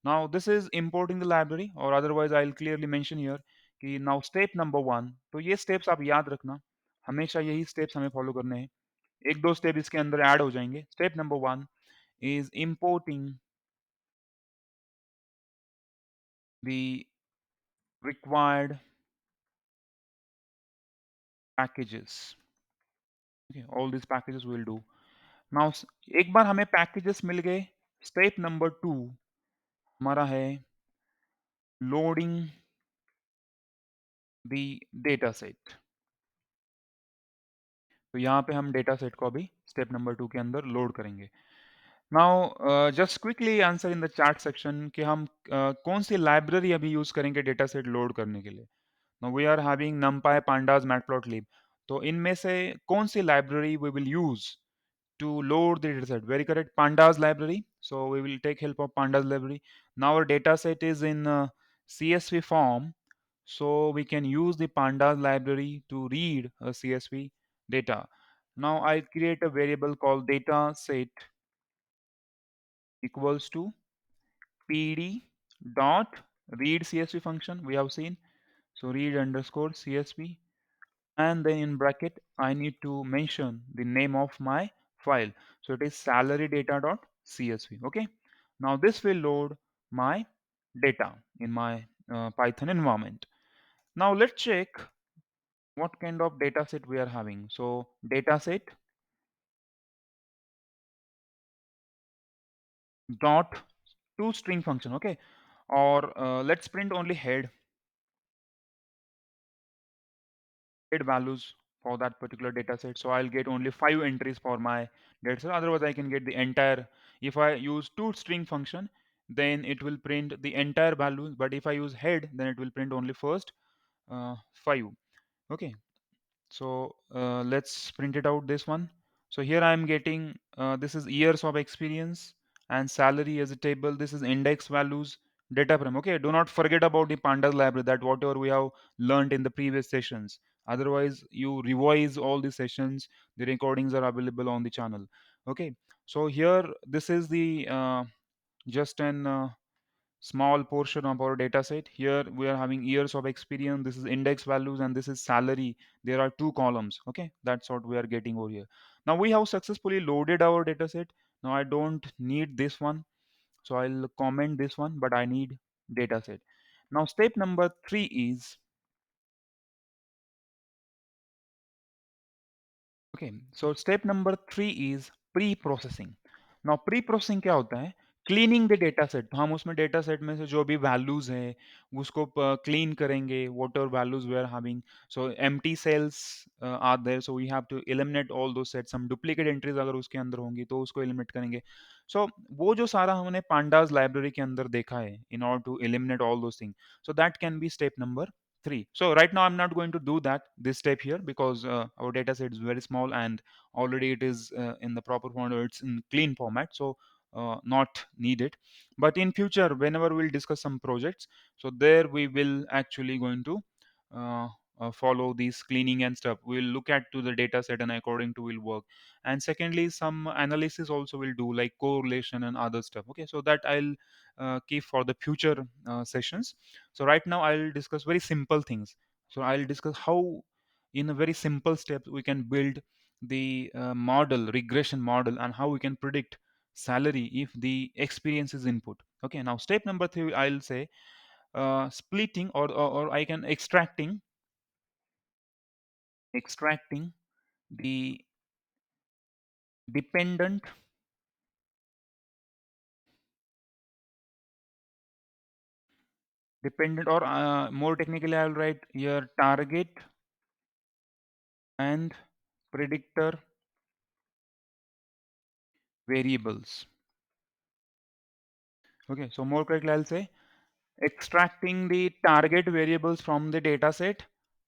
Now this is importing the library, or otherwise I'll clearly mention here कि now step number one, तो ये steps आप याद रखना, हमेशा यही steps हमें follow करने हैं। एक दो step इसके अंदर add हो जाएंगे। Step number one is importing the required packages. Okay, all these packages we'll do. Now एक बार हमें packages मिल गए, step number two हमारा है loading the data set। तो यहाँ पे हम डेटा सेट को अभी स्टेप नंबर 2 के अंदर लोड करेंगे। Now just quickly answer in the chat section कि हम कौन सी लाइब्रेरी अभी यूज करेंगे डेटा सेट लोड करने के लिए। Now we are having numpy pandas matplotlib, तो इनमें से कौन सी library we will use to load the dataset? Very correct, pandas library. So we will take help of pandas library. Now our dataset is in CSV form, so we can use the pandas library to read a CSV data. Now I create a variable called data set equals to pd dot read CSV function we have seen. So read underscore CSV, and then in bracket I need to mention the name of my file. So it is salary data.csv. Okay, now this will load my data in my Python environment. Now let's check what kind of data set we are having. So data set dot to string function. Okay, or let's print only head values. for that particular data set. So I'll get only 5 entries for my data set. Otherwise, I can get the entire. If I use two string function, then it will print the entire value. But if I use head, then it will print only first 5. Okay. So let's print it out this one. So here I am getting this is years of experience and salary as a table. This is index values data frame. Okay, do not forget about the pandas library, that whatever we have learned in the previous sessions. Otherwise, you revise all the sessions. The recordings are available on the channel. Okay, so here this is the just an small portion of our data set. Here we are having years of experience, this is index values, and this is salary. There are two columns. Okay, that's what we are getting over here. Now we have successfully loaded our data set. Now I don't need this one, so I'll comment this one, but I need data set. Now step number 3 is okay so step number 3 is pre processing. Now pre processing क्या होता है? Cleaning the data set. तो हम उसमें data set में से जो भी वैल्यूज है उसको क्लीन करेंगे. Whatever values we are having, so empty cells are there, so we have to eliminate all those sets. हम डुप्लीकेट एंट्रीज अगर उसके अंदर होंगी तो उसको एलिमिनेट करेंगे. सो वो जो सारा हमने पांडाज लाइब्रेरी के अंदर देखा है in order to eliminate all those thing, so that can be step number 3. So right now I'm not going to do that this step here because our data set is very small and already it is in the proper format, or it's in clean format, so not needed. But in future, whenever we'll discuss some projects, so there we will actually going to uh, follow these cleaning and stuff. We'll look at to the data set and according to will work. And secondly, some analysis also will do, like correlation and other stuff. Okay, so that I'll keep for the future sessions. So right now I'll discuss very simple things. So I'll discuss how in a very simple steps we can build the model, regression model, and how we can predict salary if the experience is input. Okay, now step number 3 I'll say splitting, or I can extracting the dependent or more technically I'll write here target and predictor variables. Okay, so more correctly I'll say extracting the target variables from the data set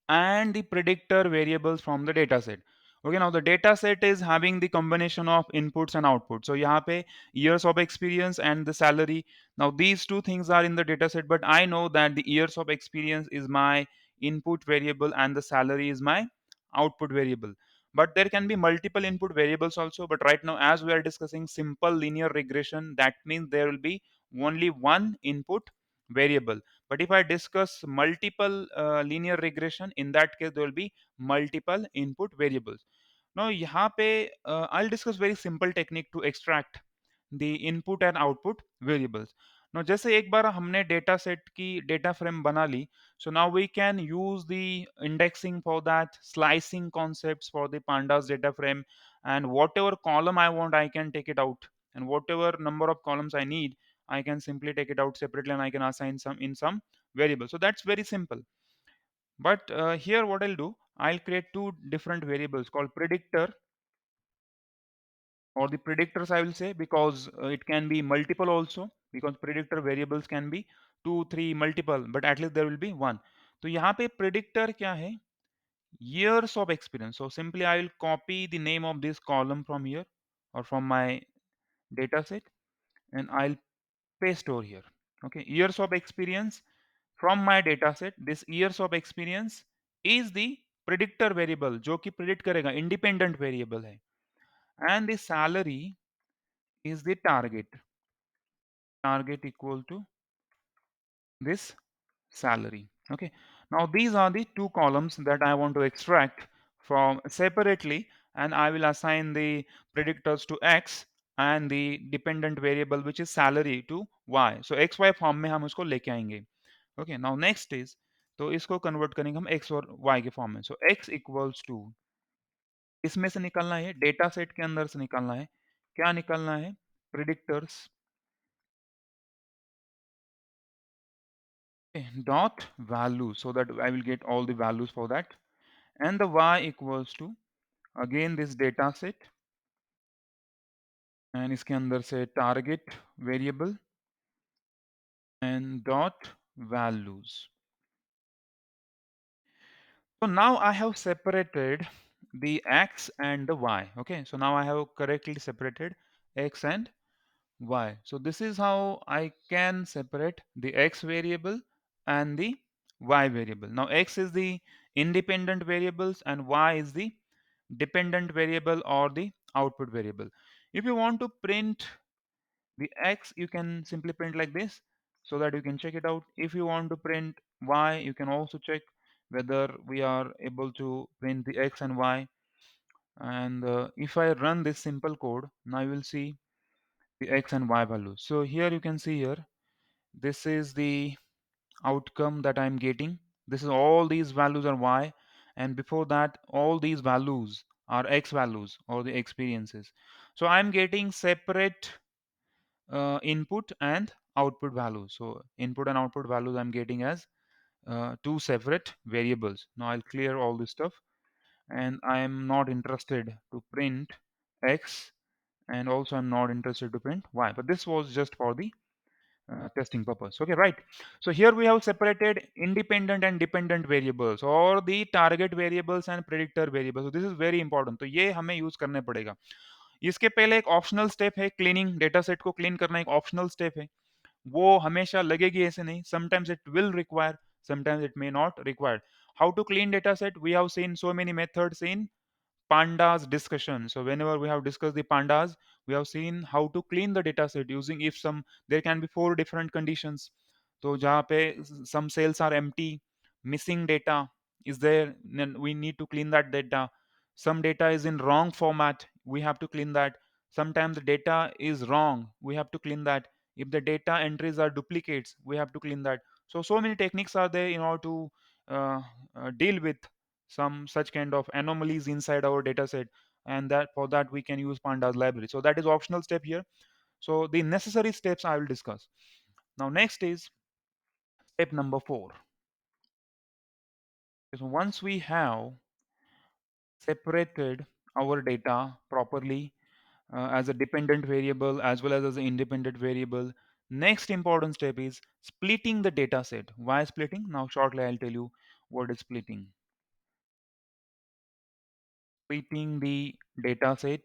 and the predictor variables from the data set. Okay, now the data set is having the combination of inputs and outputs. So यहाँ पे years of experience and the salary. Now these two things are in the data set, but I know that the years of experience is my input variable and the salary is my output variable. But there can be multiple input variables also. But right now, as we are discussing simple linear regression, that means there will be only one input variable. But if I discuss multiple linear regression, in that case there will be multiple input variables. Now यहाँ पे I'll discuss very simple technique to extract the input and output variables. Now जैसे एक बार हमने data set की data frame बना ली, so now we can use the indexing for that, slicing concepts for the pandas data frame, and whatever column I want I can take it out, and whatever number of columns I need I can simply take it out separately and I can assign some in some variable. So that's very simple. But here what I'll do, I'll create two different variables called predictor, or the predictors I will say, because it can be multiple also, because predictor variables can be two, three, multiple, but at least there will be one. तो यहाँ पे predictor क्या है? Years of experience. So simply I will copy the name of this column from here or from my data set, and I'll paste over here. Okay, years of experience from my data set. This years of experience is the predictor variable जो कि predict करेगा, independent variable है, and the salary is the target equal to this salary. Okay, now these are the two columns that I want to extract from separately, and I will assign the predictors to x and the dependent variable which is salary to y. So xy form में हम उसको लेके आएंगे. Okay, now next is, तो इसको convert करेंगे हम x और y के फॉर्म में. सो x इक्वल्स टू, इसमें से निकलना है, डेटा सेट के अंदर से निकलना है, क्या निकलना है? Predictors dot value, so that I will get all the values for that. and the y equals to again this data set, and इसके अंदर से target variable and dot values. So now I have separated the x and the y. Okay, so now I have correctly separated x and y. So this is how I can separate the x variable and the y variable. Now x is the independent variables and y is the dependent variable or the output variable. If you want to print the x, you can simply print like this so that you can check it out. If you want to print y, you can also check whether we are able to print the x and y. And if I run this simple code, now you will see the x and y values. So here you can see here, this is the outcome that I'm getting. This is all these values are y, and before that all these values are x values or the experiences. So I'm getting separate input and output values. So input and output values I'm getting as two separate variables. Now I'll clear all this stuff, and I'm not interested to print x, and also I'm not interested to print y, but this was just for the testing purpose. Okay, right. So here we have separated independent and dependent variables or the target variables and predictor variables. So this is very important, तो ये हमें use करने पड़ेगा. इसके पहले एक optional step है, cleaning. Data set को क्लीन करना एक ऑप्शनल स्टेप है. वो हमेशा लगेगी ऐसे नहीं. Sometimes it will require, sometimes it may not require. How to clean data set? We have seen so many methods in pandas discussion. So whenever we have discussed the pandas, we have seen how to clean the data set using if some, there can be four different conditions. तो जहाँ पे some cells are empty, missing data is there, then we need to clean that data. Some data is in wrong format, we have to clean that. Sometimes the data is wrong, we have to clean that. If the data entries are duplicates, we have to clean that. So many techniques are there in order to deal with some such kind of anomalies inside our data set, and that for that we can use pandas library. So that is optional step here. So the necessary steps I will discuss. Now next is step number 4. So once we have separated our data properly as a dependent variable as well as an independent variable, next important step is splitting the data set. Why splitting? Now shortly I'll tell you what is splitting. Splitting the data set.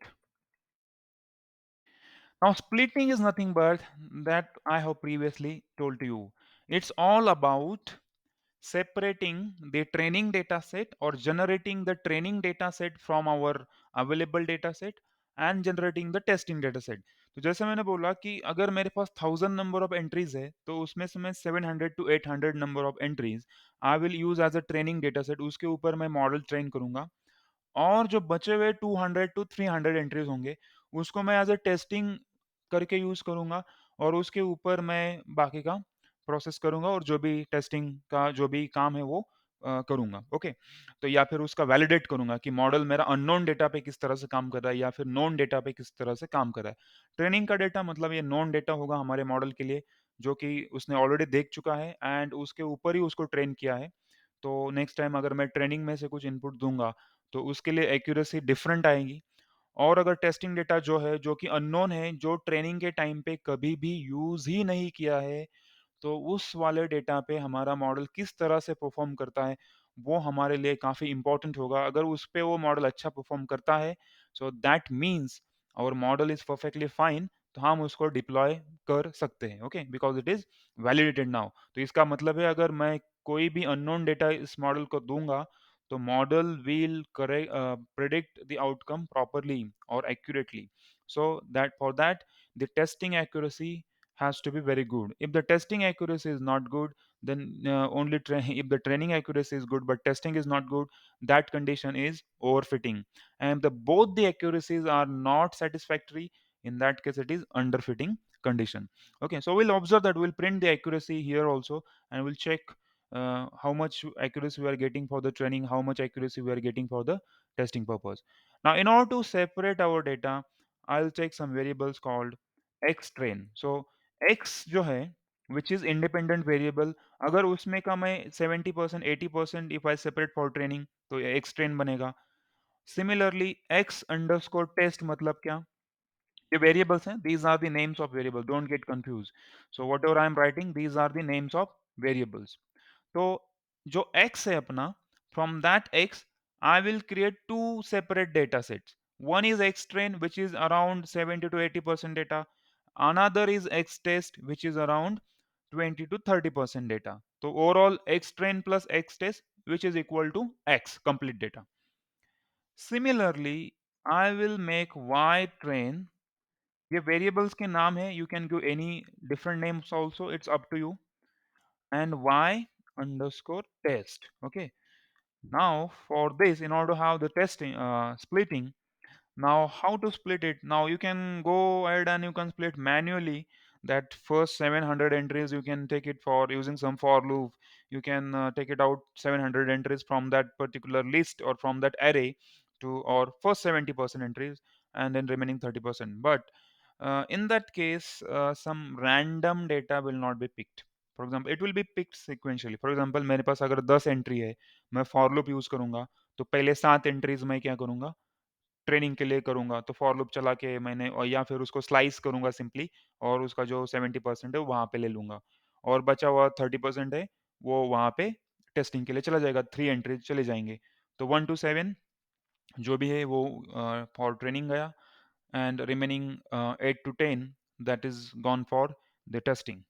Now, splitting is nothing but that I have previously told to you. It's all about separating the training data set or generating the training data set from our available data set and generating the testing data set. तो जैसे मैंने बोला कि अगर मेरे पास 1000 number of entries है तो उसमें से मैं 700 to 800 number of entries I will use as a training data set, उसके ऊपर मैं मॉडल ट्रेन करूंगा. और जो बचे हुए 200 to 300 एंट्रीज होंगे उसको मैं एज अ टेस्टिंग करके यूज करूंगा, और उसके ऊपर मैं बाकी का प्रोसेस करूंगा और जो भी टेस्टिंग का जो भी काम है वो करूंगा. ओके, तो या फिर उसका वैलिडेट करूंगा कि मॉडल मेरा अननोन डेटा पे किस तरह से काम कर रहा है या फिर नोन डेटा पे किस तरह से काम कर रहा है. ट्रेनिंग का डेटा मतलब ये नोन डेटा होगा हमारे मॉडल के लिए, जो कि उसने ऑलरेडी देख चुका है एंड उसके ऊपर ही उसको ट्रेन किया है. तो नेक्स्ट टाइम अगर मैं ट्रेनिंग में से कुछ इनपुट दूंगा तो उसके लिए एक्यूरेसी डिफरेंट आएगी. और अगर टेस्टिंग डेटा जो है जो कि अननोन है, जो ट्रेनिंग के टाइम पे कभी भी यूज ही नहीं किया है, तो उस वाले डेटा पे हमारा मॉडल किस तरह से परफॉर्म करता है वो हमारे लिए काफ़ी इंपॉर्टेंट होगा. अगर उस पे वो मॉडल अच्छा परफॉर्म करता है, so that means our model is perfectly fine, तो हम उसको डिप्लॉय कर सकते हैं. Okay, because it is validated now. तो इसका मतलब है अगर मैं कोई भी अननोन डेटा इस मॉडल को दूंगा तो model will correct predict the outcome properly or accurately. So that for that the testing accuracy has to be very good. If the testing accuracy is not good, then if the training accuracy is good but testing is not good, that condition is overfitting. And the both the accuracies are not satisfactory, in that case it is underfitting condition. Okay, so we'll observe that we'll print the accuracy here also, and we'll check how much accuracy we are getting for the training, how much accuracy we are getting for the testing purpose. Now in order to separate our data, I'll take some variables called x train. So x जो है which is independent variable, अगर उसमें का मैं 70% 80% if I separate for training तो ये x train बनेगा। Similarly x underscore test मतलब क्या? ये वेरिएबल्स हैं, these are the names of variable, don't get confuse. So whatever I am writing, these are the names of variables. तो जो x है अपना, from that x I will create two separate data sets. One is x train which is around 70 to 80% data. Another is x test which is around 20 to 30% data. So overall x train plus x test which is equal to x complete data. Similarly, I will make y train. ये variables के नाम है, you can give any different names also, it's up to you. And y underscore test. Okay. Now for this, in order to have the testing splitting, now how to split it? Now you can go ahead and you can split manually. That first 700 entries you can take it for using some for loop. You can take it out 700 entries from that particular list or from that array to or first 70% entries and then remaining 30%. But in that case, some random data will not be picked. For example, it will be picked sequentially. For example, मेरे पास अगर 10 entry है, मैं for loop use करूंगा, तो पहले 7 entries मैं क्या करूंगा, ट्रेनिंग के लिए करूंगा। तो फॉर लूप चला के मैंने और या फिर उसको स्लाइस करूंगा सिंपली, और उसका जो 70% है वो वहां पे ले लूंगा, और बचा हुआ 30% है वो वहां पे टेस्टिंग के लिए चला जाएगा, 3 एंट्रीज चले जाएंगे। तो 1 to 7 जो भी है वो फॉर ट्रेनिंग गया, and remaining 8 to 10 that is gone for the testing.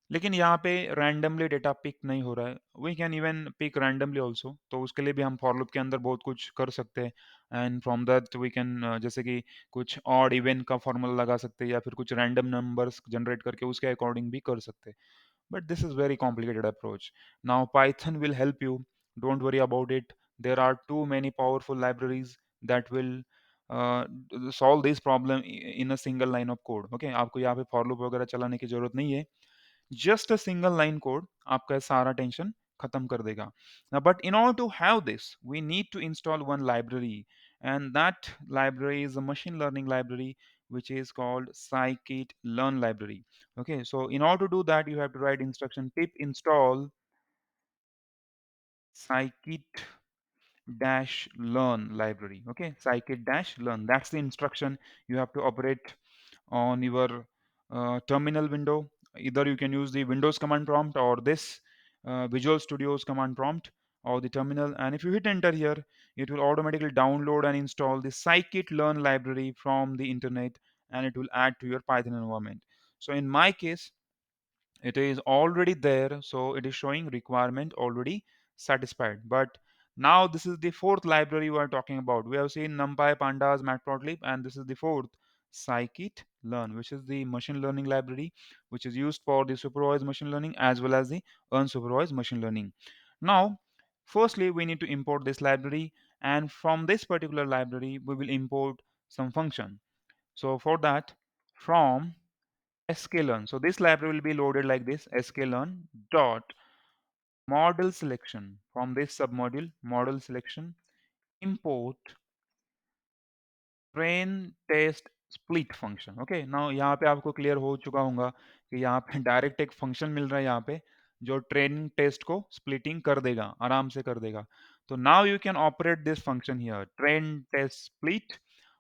लेकिन यहाँ पे रैंडमली डेटा पिक नहीं हो रहा है, we can even pick randomly also, तो उसके लिए भी हम फॉर लूप के अंदर बहुत कुछ कर सकते हैं। And from that we can जैसे कि कुछ ऑड इवन का फॉर्मूला लगा सकते हैं, या फिर कुछ रैंडम नंबर्स जनरेट करके उसके अकॉर्डिंग भी कर सकते हैं। But this is very complicated approach. Now Python will help you, don't worry about it. There are too many powerful libraries that will solve this problem in a single line of code. Okay, आपको यहाँ पे for loop वगैरह चलाने की जरूरत नहीं है, just a single line code आपका सारा टेंशन खत्म कर देगा। Now, but in order to have this, we need to install one library, and that library is a machine learning library which is called scikit-learn library. Okay, so in order to do that, you have to write instruction pip install scikit dash learn library. Okay, scikit dash learn, that's the instruction you have to operate on your terminal window. Either you can use the Windows command prompt or this Visual Studio's command prompt or the terminal. And if you hit enter here, it will automatically download and install the scikit-learn library from the internet, and it will add to your Python environment. So in my case, it is already there, so it is showing requirement already satisfied. But now this is the fourth library we are talking about. We have seen numpy, pandas, matplotlib, and this is the fourth, scikit learn, which is the machine learning library which is used for the supervised machine learning as well as the unsupervised machine learning. Now firstly we need to import this library, and from this particular library we will import some function. So for that, from sklearn. So this library will be loaded like this, sklearn dot model selection. From this submodule model selection, import train test split function. Okay, now यहाँ पे आपको clear हो चुका होगा कि यहाँ पे direct एक फंक्शन मिल रहा है यहाँ पे, जो ट्रेनिंग टेस्ट को स्प्लिटिंग कर देगा, आराम से कर देगा। तो now you can operate this function here, train test split.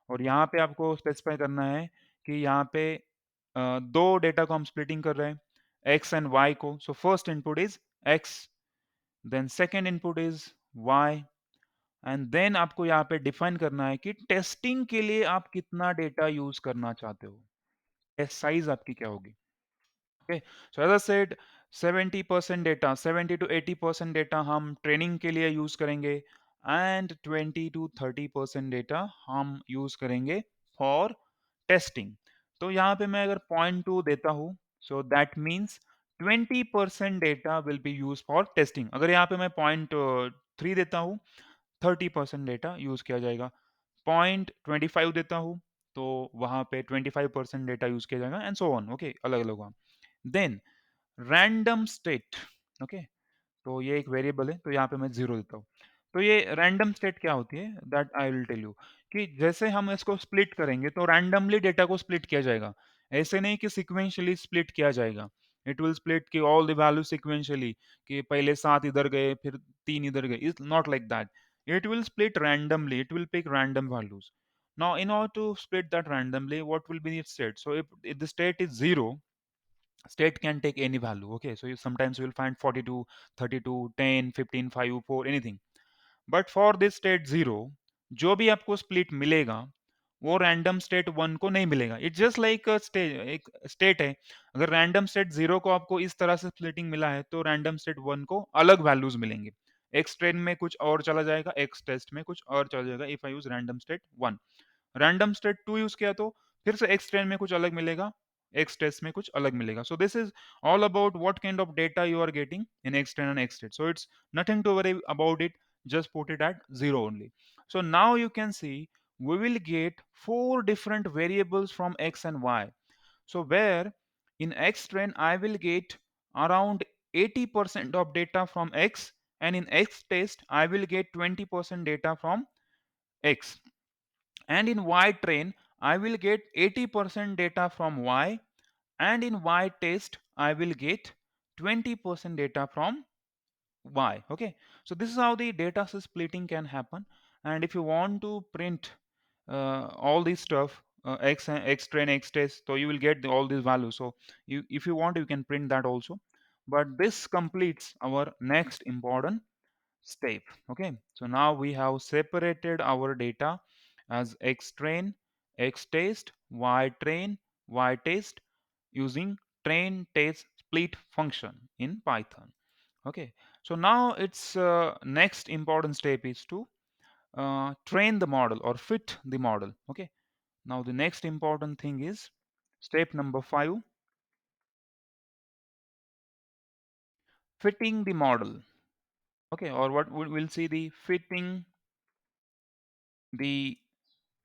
और यहाँ पे आपको स्पेसिफाई करना है कि यहाँ पे दो डेटा को हम स्प्लिटिंग कर रहे हैं, एक्स एंड वाई को। So first input is x, then second input is y, and then आपको यहाँ पे डिफाइन करना है कि टेस्टिंग के लिए आप कितना डेटा यूज करना चाहते हो, टेस्ट साइज आपकी क्या होगी। Okay, so as I said 70% data, 70 to 80% data हम ट्रेनिंग के लिए यूज करेंगे, एंड 20 to 30% डेटा हम यूज करेंगे फॉर टेस्टिंग। तो यहाँ पे मैं अगर 0.2 देता हूँ, so that means 20% data will be use for testing. अगर यहाँ पे मैं 0.3 देता हूँ, 30% डेटा यूज किया जाएगा। 0.25 देता हूँ, तो वहां पे 25% डेटा यूज किया जाएगा, एंड सो ऑन। ओके, अलग अलग होगा। Then random state. ओके, तो ये एक वेरिएबल है, तो यहाँ पे मैं 0 देता हूँ। तो ये रैंडम स्टेट क्या होती है, that I will tell you. कि जैसे हम इसको स्प्लिट करेंगे तो रैंडमली डेटा को स्प्लिट किया जाएगा, ऐसे नहीं कि सिक्वेंशियली स्प्लिट किया जाएगा। इट विल स्प्लिट की ऑल द वैल्यू सिक्वेंशियली, कि पहले 7 इधर गए फिर 3 इधर गए, is not like that. it will split randomly, it will pick random values. Now in order to split that randomly, what will be its state? So if the state is 0, state can take any value. Okay, so sometimes you will find 42, 32, 10, 15, 5, 4, anything. But for this state zero, जो भी आपको split मिलेगा वो random state one को नहीं मिलेगा. It's just like एक state है. अगर रैंडम स्टेट जीरो को आपको इस तरह से स्प्लिटिंग मिला है तो रैंडम स्टेट वन को अलग वैल्यूज मिलेंगे. एक्स ट्रेन में कुछ और चला जाएगा, एक्स टेस्ट में कुछ और चला जाएगा if I use random state one. Random state two use किया तो फिर से एक्स ट्रेन में कुछ अलग मिलेगा, एक्स टेस्ट में कुछ अलग मिलेगा. So this is all about what kind of data you are getting in x train and x test. So it's nothing to worry about it, just put it at zero only. So now you can see we will get four different variables from x and y. So where in x train I will get around 80% of data from x, and in x test I will get 20% data from x, and in y train I will get 80% data from y, and in y test I will get 20% data from y. Okay, so this is how the data set splitting can happen. And if you want to print all this stuff, x train, x test, so you will get all these values. So if you want, you can print that also. But this completes our next important step. Okay, so now we have separated our data as x train, x test, y train, y test, using train test split function in Python. Okay, so now its next important step is to train the model or fit the model. Okay, now the next important thing is step number 5, fitting the model. Okay, or what we'll see, the fitting the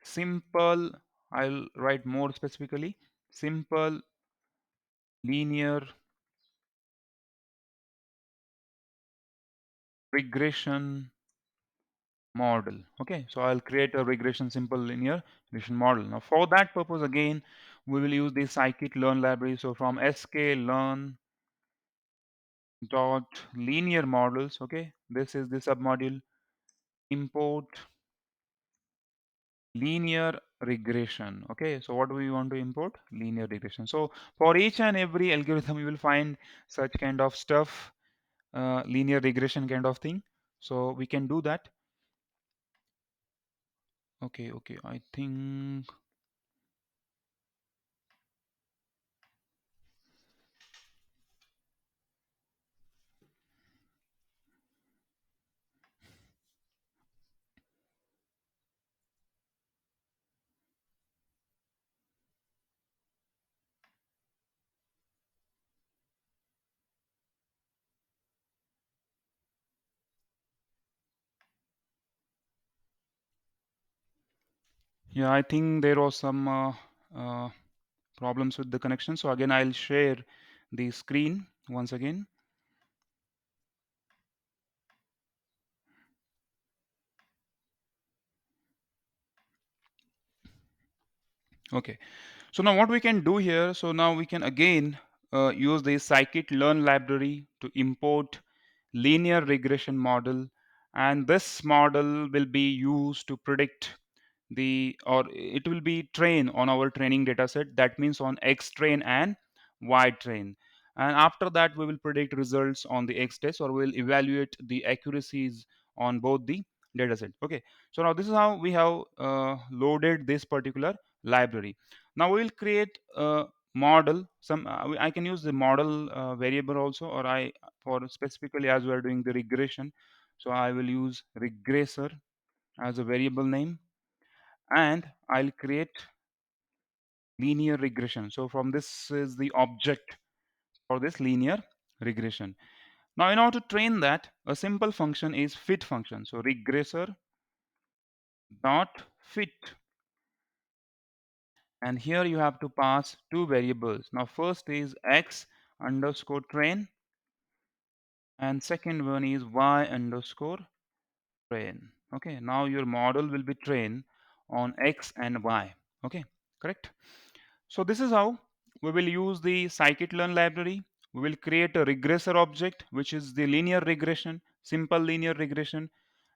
simple, I'll write more specifically, simple linear regression model. Okay, so I'll create a regression, simple linear regression model. Now for that purpose, again we will use the scikit-learn library. So from sklearn dot linear models, okay, this is the submodule, import linear regression. Okay, so what do we want to import? Linear regression. So for each and every algorithm you will find such kind of stuff, linear regression kind of thing. So we can do that. Okay, I think, yeah, I think there was some uh, problems with the connection. So again, I'll share the screen once again. Okay, so now what we can do here, so now we can again use the scikit-learn library to import linear regression model, and this model will be used to predict the, or it will be trained on our training data set, that means on x train and y train, and after that we will predict results on the x test, or we'll evaluate the accuracies on both the data set. Okay, so now this is how we have loaded this particular library. Now we will create a model, some I can use the model variable also, or I, for specifically as we are doing the regression, so I will use regressor as a variable name, and I'll create linear regression. So from this is the object for this linear regression. Now in order to train that, a simple function is fit function. So regressor dot fit, and here you have to pass two variables. Now first is x underscore train, and second one is y underscore train. Okay, now your model will be trained on x and y. Okay, correct. So this is how we will use the scikit-learn library. We will create a regressor object, which is the linear regression, simple linear regression,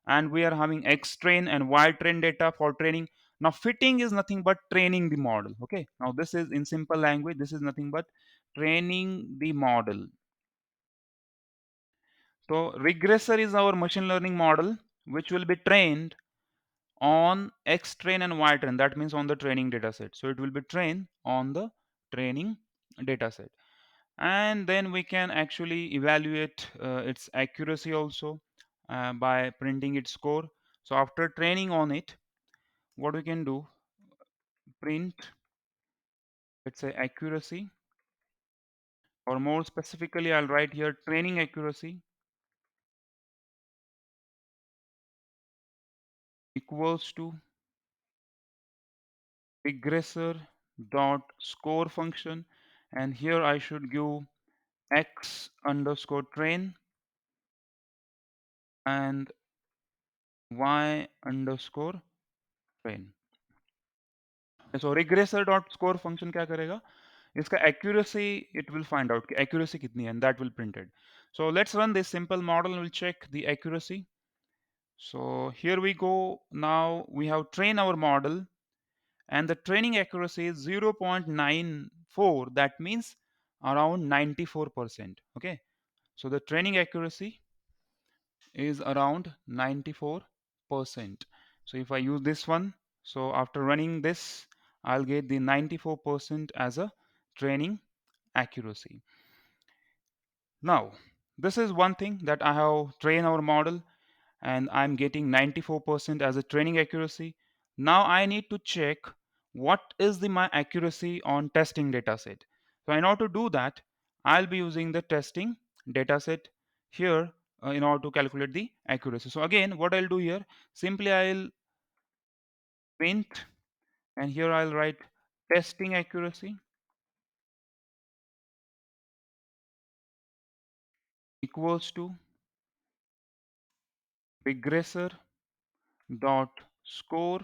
and we are having X train and Y train data for training. Now fitting is nothing but training the model. Okay, now this is in simple language, this is nothing but training the model. So regressor is our machine learning model which will be trained on X train and Y train. That means on the training data set. So it will be trained on the training data set. And then we can actually evaluate its accuracy also by printing its score. So after training on it, what we can do, print, let's say accuracy, or more specifically, I'll write here training accuracy equals to regressor dot score function, and here I should give x underscore train and y underscore train. So regressor dot score function क्या करेगा, इसका accuracy it will find out कि accuracy कितनी है, and that will print it. So let's run this simple model and we'll check the accuracy. So here we go. Now we have trained our model and the training accuracy is 0.94. That means around 94%. Okay, so the training accuracy is around 94%. So if I use this one, so after running this, I'll get the 94% as a training accuracy. Now this is one thing that I have trained our model and I'm getting 94% as a training accuracy. Now I need to check what is the my accuracy on testing dataset. So in order to do that, I'll be using the testing dataset here in order to calculate the accuracy. So again, what I'll do here, simply I'll print and here I'll write testing accuracy equals to regressor dot score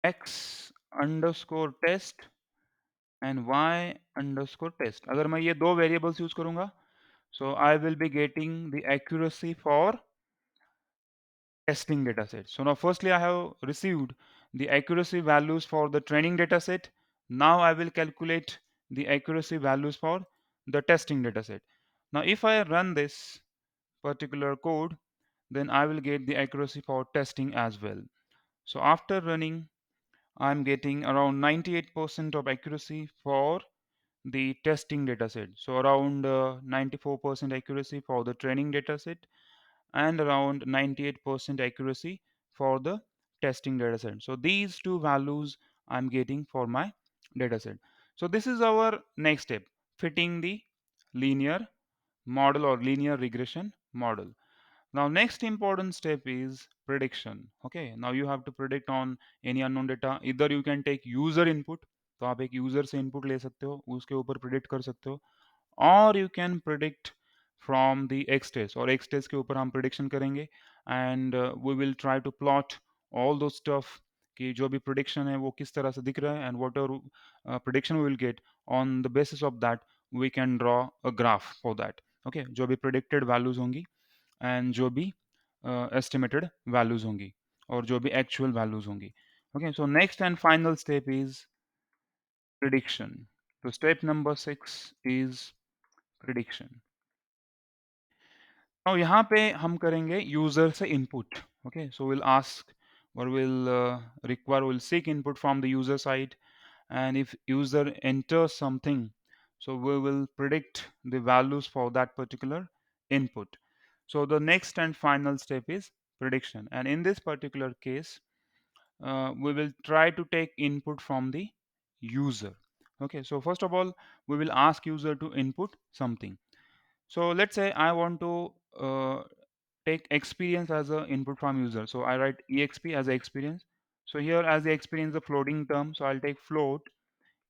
x underscore test and y underscore test. अगर मैं ये दो variables use करूंगा, so I will be getting the accuracy for testing data set. So now firstly I have received the accuracy values for the training data set. Now I will calculate the accuracy values for the testing data set. Now if I run this particular code, then I will get the accuracy for testing as well. So after running, I'm getting around 98% of accuracy for the testing dataset. So around 94% accuracy for the training dataset and around 98% accuracy for the testing dataset. So these two values I'm getting for my dataset. So this is our next step, fitting the linear model or linear regression model. Now next important step is prediction. Okay, now you have to predict on any unknown data. Either you can take user input, तो आप एक user से input ले सकते हो, उसके ऊपर predict कर सकते हो, और you can predict from the x test, और एक्स टेस्ट के ऊपर हम प्रिडिक्शन करेंगे and we will try to plot all those stuff कि जो भी प्रिडिक्शन है वो किस तरह से दिख रहा है, and whatever prediction we will get on the basis of that we can draw a graph for that. Okay, जो भी प्रिडिक्टेड वैल्यूज होंगी एंड जो भी एस्टिमेटेड वैल्यूज होंगी और जो भी एक्चुअल वैल्यूज होंगी. Okay, so next and final step is prediction. So step number 6 is prediction. Now यहाँ पे हम करेंगे यूजर से input. Okay, so we'll ask or we'll require, we'll seek input from the user side, and if user enters something, so we will predict the values for that particular input. So the next and final step is prediction, and in this particular case we will try to take input from the user. Okay, so first of all we will ask user to input something. So let's say I want to take experience as a input from user, so I write exp as a experience. So here as the experience a floating term, so I'll take float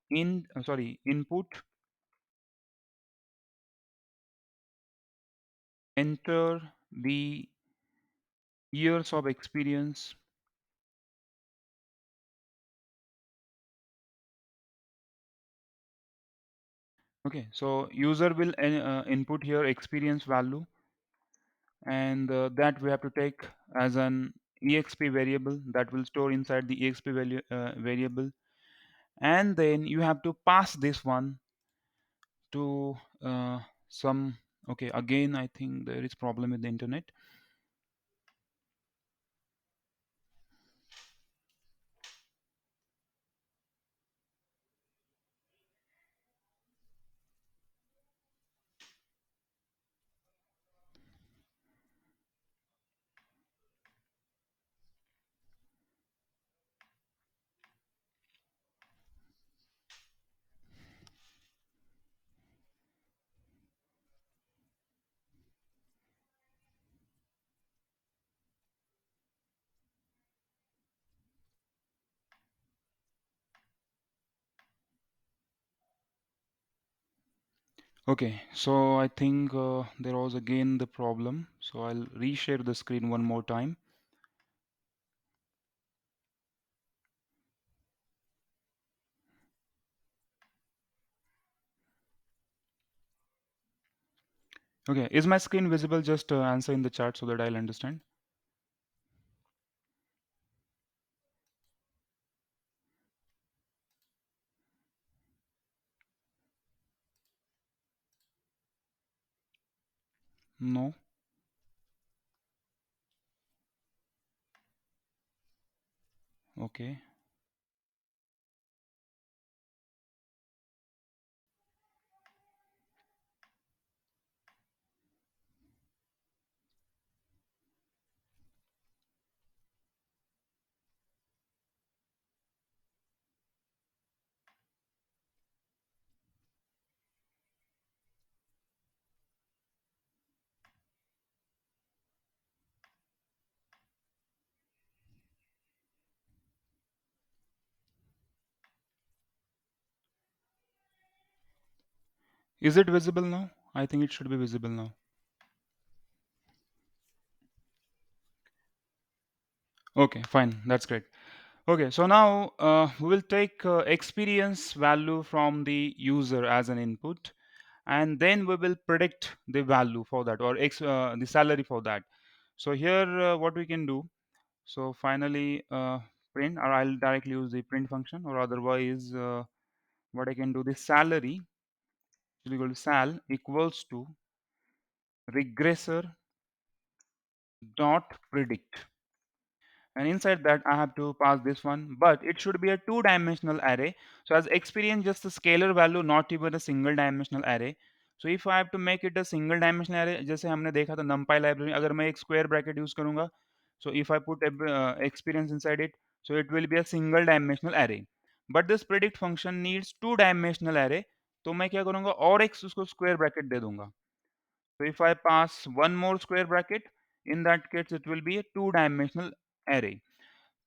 in sorry input enter the years of experience. Okay, so user will input here experience value, and that we have to take as an exp variable that will store inside the exp value variable, and then you have to pass this one to some. Okay, again I think there is problem with the internet. Okay, so I think there was again the problem, so I'll reshare the screen one more time. Okay, is my screen visible? Just answer in the chat so that I'll understand. No. Okay. Is it visible now? I think it should be visible now. Okay, fine. That's great. Okay, so now we will take experience value from the user as an input, and then we will predict the value for that, or the salary for that. So here, what we can do. So finally, print, or I'll directly use the print function, or otherwise, what I can do, the salary is equal to sal equals to regressor dot predict, and inside that I have to pass this one, but it should be a two-dimensional array. So as experience, just a scalar value, not even a single dimensional array. So if I have to make it a single dimensional array, जैसे हमने देखा था numpy library, अगर मैं एक square bracket use करूंगा, so if I put experience inside it, so it will be a single dimensional array. But this predict function needs two dimensional array, तो मैं क्या करूंगा, और एक उसको square bracket दे दूंगा. So if I pass one more square bracket, in that case it will be a two-dimensional array.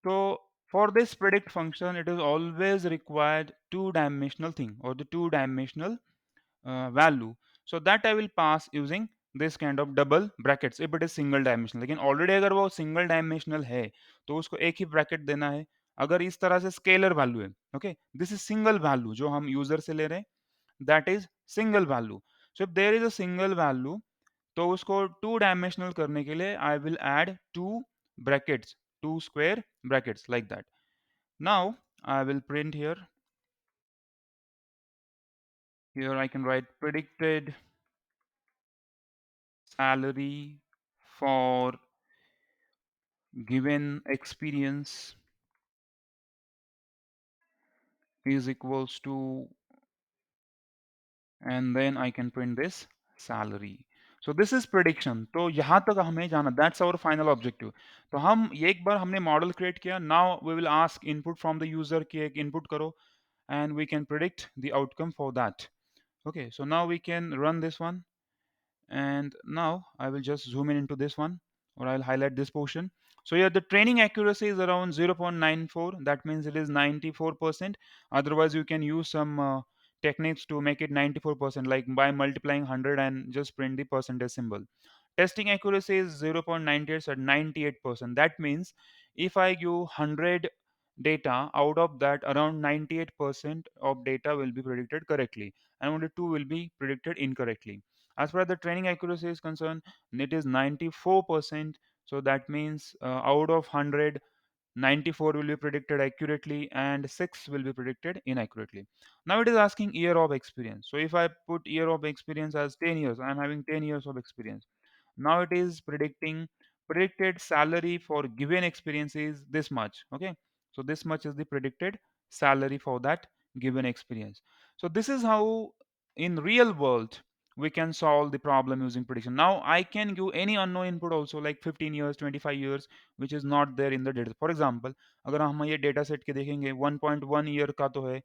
So for this predict function, it is always required two-dimensional thing, or the two-dimensional value. So that I will pass using this kind of double brackets if it is single dimensional. लेकिन already अगर वो single dimensional है तो उसको एक ही bracket देना है. अगर इस तरह से scalar value है, okay, this is single value जो हम user से ले रहे हैं, that is single value. So if there is a single value, तो उसको टू डायमेंशनल करने के लिए I will add two brackets, two square brackets like that. Now I will print here I can write predicted salary for given experience is equals to, and then I can print this salary. So this is prediction. तो यहाँ तक हमें जाना, that's our final objective. तो हम एक बार हमने model create किया, now we will ask input from the user कि एक input करो, and we can predict the outcome for that. Okay, so now we can run this one, and now I will just zoom in into this one, or I'll highlight this portion. So here the training accuracy is around 0.94, that means it is 94%. Otherwise you can use some techniques to make it 94%, like by multiplying 100 and just print the percentage symbol. Testing accuracy is 0.98, so at 98%. That means if I give 100 data, out of that around 98% of data will be predicted correctly, and only 2 will be predicted incorrectly. As far as the training accuracy is concerned, it is 94%. So that means out of 100, 94 will be predicted accurately and 6 will be predicted inaccurately. Now it is asking year of experience. So if I put year of experience as 10 years, I am having 10 years of experience. Now it is predicting predicted salary for given experience is this much. Okay. So this much is the predicted salary for that given experience. So this is how in real world we can solve the problem using prediction. Now I can give any unknown input also, like 15 years, 25 years, which is not there in the data. For example, अगर हम ये data set के देखेंगे 1.1 year का तो है,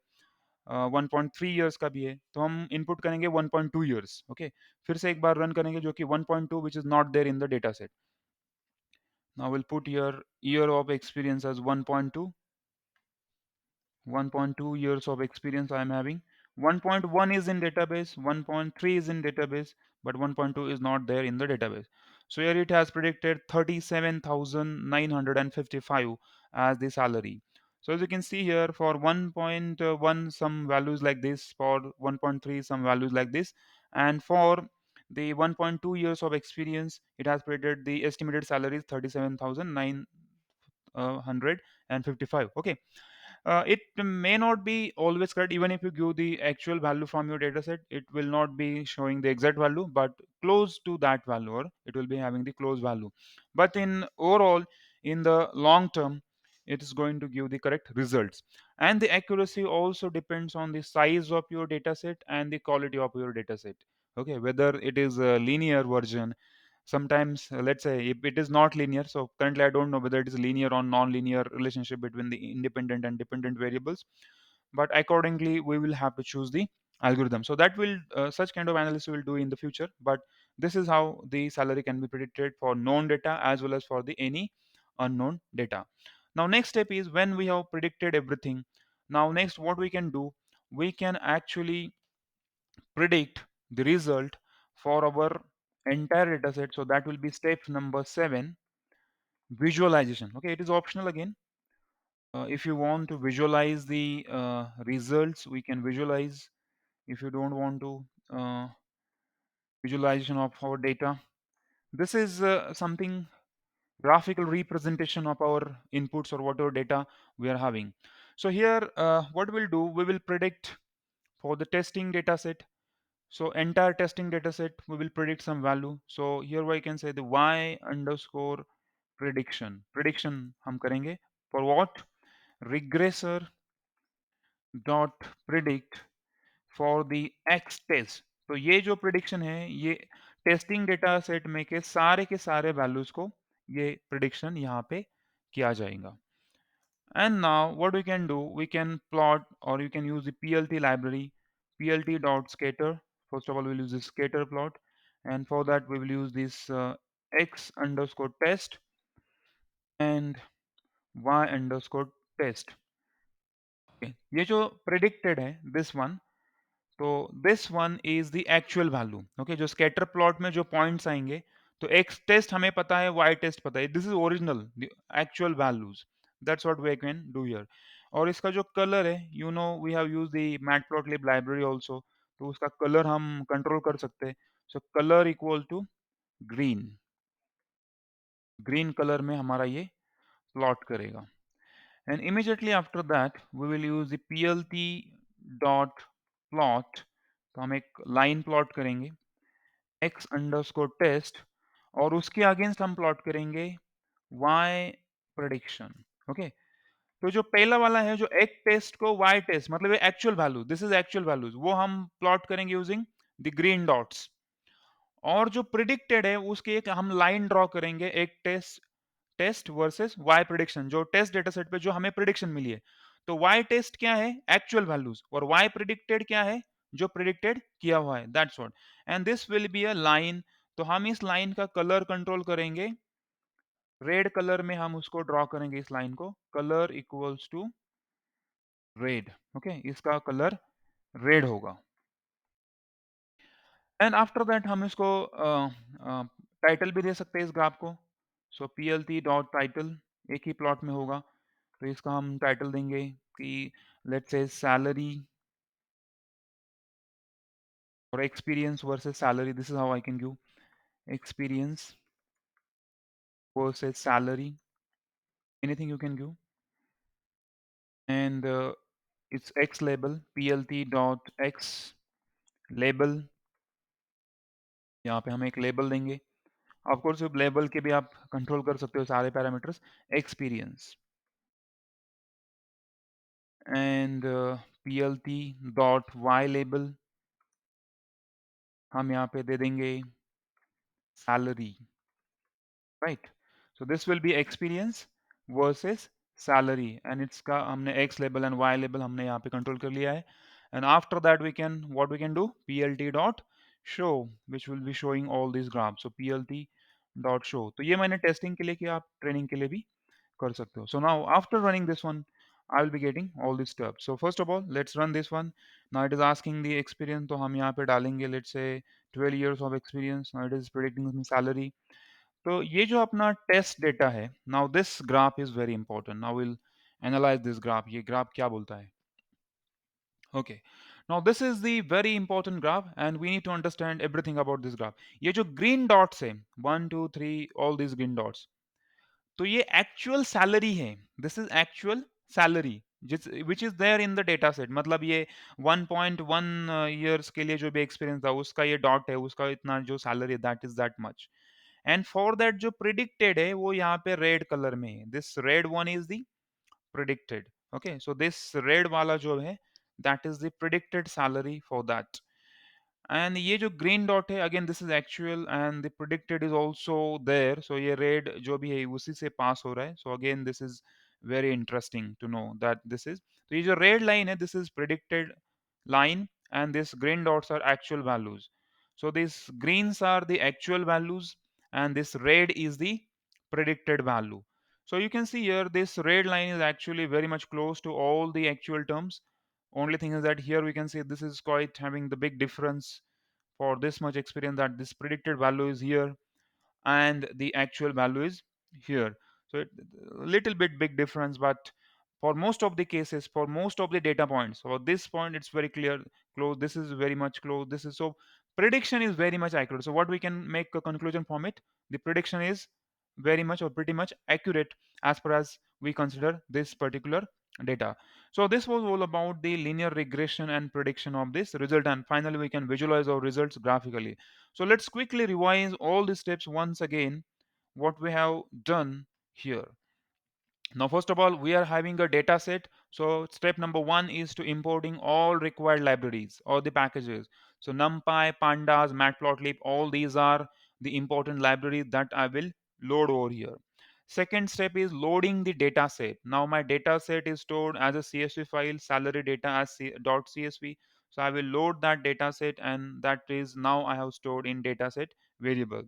1.3 years का भी है, तो हम इनपुट करेंगे 1.2 ईयर्स. ओके, फिर से एक बार रन करेंगे जो कि 1.2 which is not there in the data set. Now we'll put here year of experience as 1.2. 1.2 years of experience I am having. 1.1 is in database, 1.3 is in database, but 1.2 is not there in the database. So here it has predicted 37,955 as the salary. So as you can see here, for 1.1 some values like this, for 1.3 some values like this, and for the 1.2 years of experience, it has predicted the estimated salary is 37,955. Okay, it may not be always correct. Even if you give the actual value from your dataset, it will not be showing the exact value, but close to that value, or it will be having the close value. But in overall, in the long term, it is going to give the correct results. And the accuracy also depends on the size of your dataset and the quality of your dataset. Okay, whether it is a linear version. Sometimes, let's say if it is not linear, so currently I don't know whether it is linear or non-linear relationship between the independent and dependent variables, but accordingly we will have to choose the algorithm. So that will such kind of analysis will do in the future, but this is how the salary can be predicted for known data as well as for the any unknown data. Now next step is when we have predicted everything. Now next what we can do, we can actually predict the result for our entire data set. So that will be step number 7, visualization. Okay, it is optional again. If you want to visualize the results, we can visualize. If you don't want to, visualization of our data, this is something graphical representation of our inputs or whatever data we are having. So here what we'll do, we will predict for the testing data set. So entire testing data set, we will predict some value. So here I can say the y underscore prediction. Prediction हम करेंगे for what? Regressor dot predict for the x test. तो ये जो prediction है, ये testing data set में के सारे वैल्यूज को ये prediction यहाँ पे किया जाएगा. And now what we can do, we can plot or you can use the PLT library, plt.scatter. First of all, we'll use the scatter plot. And for that, we will use this x underscore test and y underscore test. Okay. ये जो predicted है, this one, तो this one is the actual value. Okay, जो scatter plot में जो points आएंगे, तो x test हमें पता है, वाई टेस्ट पता है, this is original actual values. That's what we can do here. और इसका जो कलर है, you know we have use the matplotlib library also, तो उसका कलर हम कंट्रोल कर सकते हैं. So colour equal to green. Green colour में हमारा ये प्लॉट करेगा. And immediately after that, we will use the plt dot plot. तो हम एक लाइन प्लॉट करेंगे x अंडरस्कोर टेस्ट, और उसके अगेंस्ट हम प्लॉट करेंगे y प्रेडिक्शन. ओके, तो जो पहला वाला है, जो x टेस्ट को y टेस्ट मतलब actual value, this is actual values, वो हम प्लॉट करेंगे यूजिंग द ग्रीन डॉट्स. और जो प्रिडिक्टेड है उसके एक हम लाइन ड्रॉ करेंगे, एक test test versus y prediction, जो टेस्ट डेटा सेट पे जो हमें प्रिडिक्शन मिली है. तो वाई टेस्ट क्या है, एक्चुअल वैल्यूज, और वाई प्रिडिक्टेड क्या है, जो प्रिडिक्टेड किया हुआ है. That's what. And this will be a line. तो हम इस लाइन का कलर कंट्रोल करेंगे, रेड कलर में हम उसको ड्रॉ करेंगे. इस लाइन को colour equals to red. Okay, इसका कलर रेड होगा. एंड आफ्टर दैट हम इसको टाइटल भी दे सकते हैं इस ग्राफ को. So P L T dot title एक ही प्लॉट में होगा, तो इसका हम टाइटल देंगे कि let's say salary or experience versus salary. This is how I can give experience versus salary. Anything you can give. And it's x label plt dot x label. यहाँ पे हम एक लेबल देंगे. ऑफ कोर्स लेबल के भी आप control कर सकते हो सारे parameters. Experience and plt dot y label हम यहाँ पे दे देंगे salary, right? So this will be experience versus salary, and it's का हमने x label and y label हमने यहाँ पे कंट्रोल कर लिया है. And after that we can, what we can do, plt dot show, which will be showing all these graphs. So plt dot show, तो ये मैंने टेस्टिंग के लिए किया, आप ट्रेनिंग के लिए भी कर सकते हो. So now after running this one, I will be getting all these steps. So first of all, let's run this one. Now it is asking the experience, तो हम यहाँ पे डालेंगे let's say 12 years of experience. Now it is predicting some salary. तो ये जो अपना test data है, now this graph is very important. Now will analyse this graph. ये ग्राफ क्या बोलता है? Okay, now this is the very important graph and we need to understand everything about this graph. ये जो green dots है, 1 2 3, all this green dots, तो ये actual salary है. दिस इज एक्चुअल सैलरी जिस which is there in the data set. मतलब ये 1.1 years के लिए जो भी एक्सपीरियंस था उसका ये डॉट है, उसका इतना जो सैलरी है that is that much. And for that जो प्रिडिक्टेड है वो यहाँ पे रेड कलर में है. This red one is the predicted. Okay, so this red वाला जो है that is the predicted salary for that. And ये जो ग्रीन डॉट है again this is actual and the predicted is also there. So ये red जो भी है उसी से पास हो रहा है. So again this is very interesting to know that this is, तो ये जो रेड लाइन है this is predicted line and this green dots are actual values. So these greens are the actual values and this red is the predicted value. So you can see here this red line is actually very much close to all the actual terms. Only thing is that here we can see this is quite having the big difference for this much experience, that this predicted value is here and the actual value is here. So a little bit big difference, but for most of the cases, for most of the data points, for this point it's very clear close, this is very much close, this is, so prediction is very much accurate. So what we can make a conclusion from it, the prediction is very much or pretty much accurate as far as we consider this particular data. So this was all about the linear regression and prediction of this result, and finally we can visualize our results graphically. So let's quickly revise all the steps once again what we have done here. Now first of all we are having a data set. So step number one is to importing all required libraries or the packages. So numpy, pandas, matplotlib, all these are the important libraries that I will load over here. Second step is loading the data set. Now my data set is stored as a CSV file, salary data as .csv. So I will load that data set and that is now I have stored in dataset variable.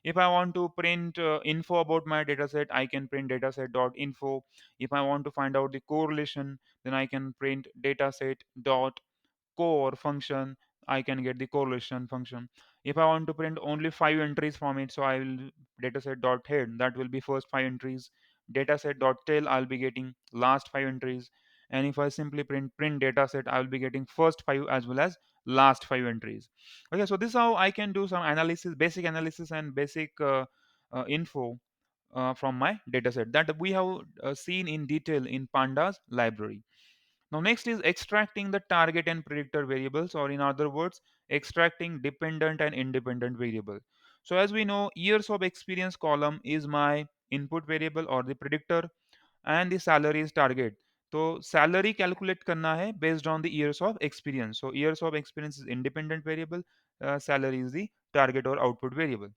If I want to print info about my dataset, I can print dataset.info. If I want to find out the correlation, then I can print dataset.core function. I can get the correlation function. If I want to print only 5 entries from it, so I will dataset.head, that will be first 5 entries. Dataset.tail, I'll be getting last 5 entries. And if I simply print dataset, I'll be getting first 5 as well as last 5 entries. Okay, so this is how I can do some analysis, basic analysis and basic info from my dataset that we have seen in detail in pandas library. Now next is extracting the target and predictor variables, or in other words extracting dependent and independent variable. So as we know, years of experience column is my input variable or the predictor, and the salary is target. तो salary calculate करना है based on the years of experience. So years of experience is independent variable, salary is the target or output variable.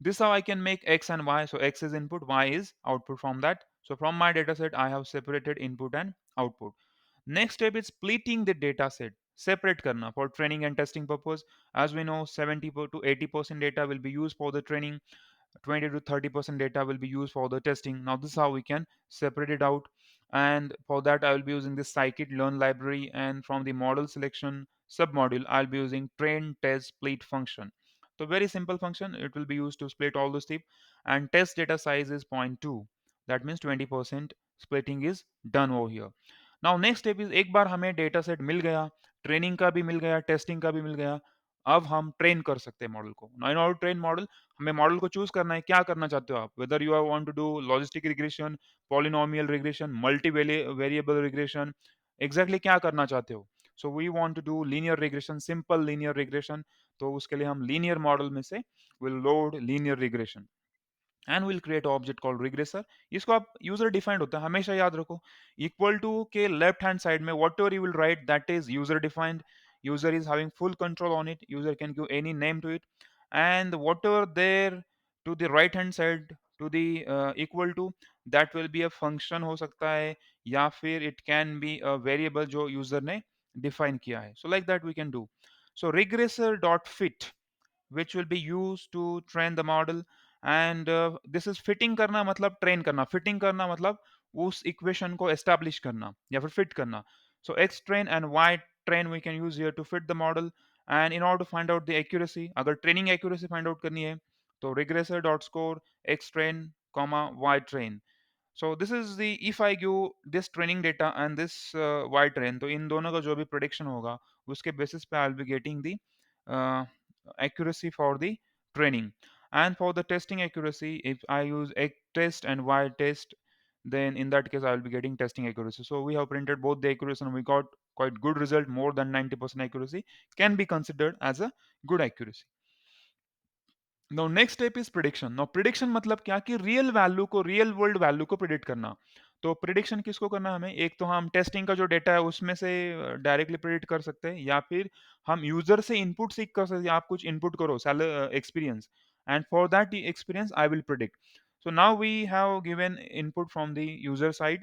This how I can make x and y. So x is input, y is output from that. So from my data set, I have separated input and output. Next step is splitting the data set. Separate karna for training and testing purpose. As we know, 70 to 80% data will be used for the training, 20 to 30% data will be used for the testing. Now this is how we can separate it out, and for that I will be using this scikit-learn library, and from the model selection submodule I'll be using train test split function. So very simple function, it will be used to split all the steps, and test data size is zero point 0.2, that means 20% splitting is done over here. Now next step is, एक बार हमें data set मिल गया, training का भी मिल गया, testing का भी मिल गया, अब हम ट्रेन कर सकते हैं मॉडल को। Now in order to train model, हमें मॉडल को चूज करना है, क्या करना चाहते हो आप, whether you want to do logistic regression, polynomial regression, multi variable regression, exactly क्या करना चाहते हो। So we want to do linear regression, simple linear regression, तो उसके लिए हम लीनियर मॉडल में से will load linear regression and will create object called regressor. इसको आप यूजर डिफाइंड होता है, हमेशा याद रखो, इक्वल टू के लेफ्ट हैंड साइड में what ever you will write that is user defined, user is having full control on it, user can give any name to it, and whatever there to the right hand side to the equal to, that will be a function हो सकता है, या फिर it can be a variable जो user ने define किया है, so like that we can do. So regressor dot fit which will be used to train the model, and this is fitting करना मतलब train करना, fitting करना मतलब उस equation को establish करना या फिर fit करना. So x train and y train we can use here to fit the model, and in order to find out the accuracy, अगर training accuracy find out करनी है तो regressor dot score x train comma y train. So this is the, if I give this training data and this y train, तो इन दोनों का जो भी prediction होगा उसके basis पे I'll be getting the uh, accuracy for the training. And for the testing accuracy, if I use x test and y test, then in that case I will be getting testing accuracy. So we have printed both the accuracy and we got quite good result, more than 90% accuracy can be considered as a good accuracy. Now next step is prediction. Now prediction मतलब क्या, कि real value को, real world value को predict करना. तो prediction किसको करना है हमें, एक तो हम टेस्टिंग का जो डेटा है उसमें से डायरेक्टली प्रिडिक्ट कर सकते हैं, या फिर हम यूजर से इनपुट सीख कर सकते हैं, आप कुछ इनपुट करो experience, and for that experience I will predict. So now we have given input from the user side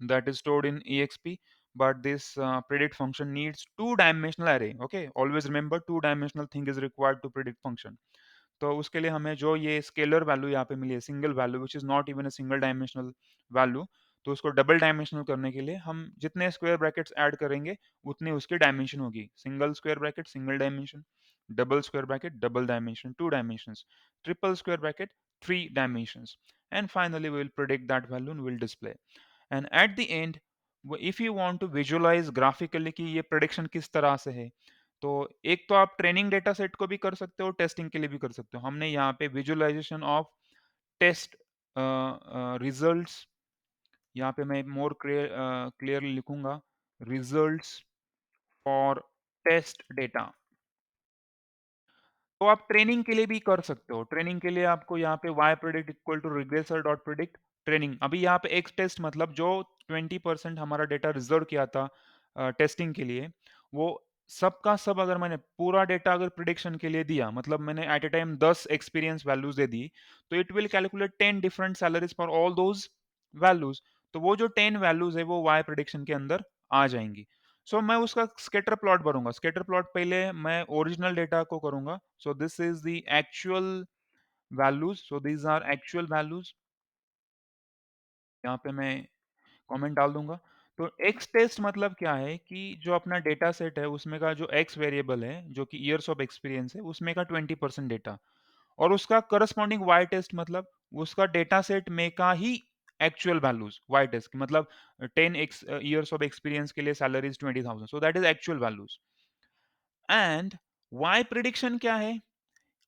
that is stored in exp, but this predict function needs two dimensional array. Okay, always remember two dimensional thing is required to predict function. तो उसके लिए हमें जो ये scalar value यहाँ पे मिली है, single value which is not even a single dimensional value, तो उसको डबल डायमेंशनल करने के लिए हम जितने स्क्वायर ब्रैकेट्स ऐड करेंगे उतनी उसकी डायमेंशन होगी. Single square bracket single dimension, double square bracket double dimension two dimensions, triple square bracket three dimensions, and finally we will predict that value and will display. And at the end, if you want to visualise graphically कि ये prediction किस तरह से है, तो एक तो आप ट्रेनिंग डेटा सेट को भी कर सकते हो, टेस्टिंग के लिए भी कर सकते हो. हमने यहाँ पे विजुअलाइजेशन ऑफ टेस्ट रिजल्ट्स, यहाँ पे मैं मोर क्लियरली लिखूंगा, रिजल्ट्स फॉर टेस्ट डेटा. तो आप ट्रेनिंग के लिए भी कर सकते हो. ट्रेनिंग के लिए आपको यहाँ पे y predict equal to regressor dot predict training. अभी यहाँ पे x टेस्ट मतलब जो 20% हमारा डेटा रिजर्व किया था टेस्टिंग के लिए, वो सब का सब अगर मैंने पूरा डेटा अगर प्रिडिक्शन के लिए दिया, मतलब मैंने at a time 10 experience values दे दी, तो it will calculate 10 different salaries for all those values. तो वो जो 10 वैल्यूज है वो y प्रिडिक्शन के अंदर आ जाएंगी. सो मैं उसका स्कैटर प्लॉट भरूंगा. स्कैटर प्लॉट पहले मैं ओरिजिनल डेटा को करूंगा. So this is the actual values, so these are actual values. यहाँ पे मैं कमेंट डाल दूंगा. तो एक्स टेस्ट मतलब क्या है, कि जो अपना डेटा सेट है उसमें का जो एक्स वेरिएबल है जो कि ईयर्स ऑफ एक्सपीरियंस है उसमें का 20% डेटा, और उसका करस्पॉन्डिंग वाई टेस्ट मतलब उसका डेटा सेट में का ही एक्चुअल वैल्यूज. वाई टेस्ट मतलब 10 ईयर्स ऑफ एक्सपीरियंस के लिए salary is 20,000, so that is actual values. And y prediction क्या है,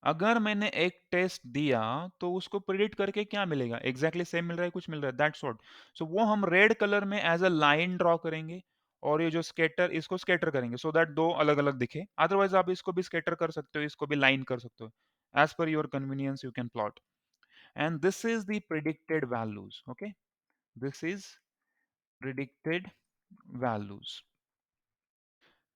अगर मैंने एक टेस्ट दिया तो उसको प्रिडिक्ट करके क्या मिलेगा, एग्जैक्टली सेम मिल रहा है, कुछ मिल रहा है, दैट्स व्हाट. सो वो हम रेड कलर में एज अ लाइन ड्रॉ करेंगे, और ये जो स्केटर, इसको स्केटर करेंगे सो दैट दो अलग अलग दिखे. अदरवाइज आप इसको भी स्केटर कर सकते हो, इसको भी लाइन कर सकते हो, as per your convenience you can plot. And this is the predicted values. Okay, this is predicted values.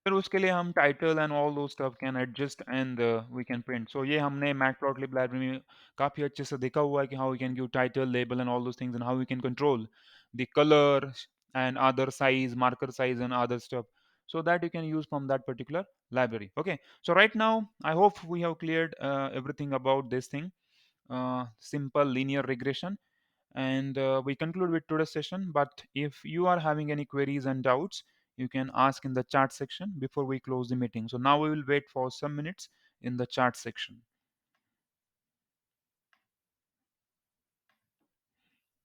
फिर उसके लिए हम title and all those stuff can adjust and we can print. So ये हमने matplotlib library में काफ़ी अच्छे से देखा हुआ है कि how we can give title, label and all those things, and how we can control the colour and other size, marker size and other stuff, so that you can use from that particular library. Okay, so right now I hope we have cleared everything about this thing, simple linear regression, and we conclude with today's session. But if you are having any queries and doubts, you can ask in the chat section before we close the meeting. So now we will wait for some minutes in the chat section.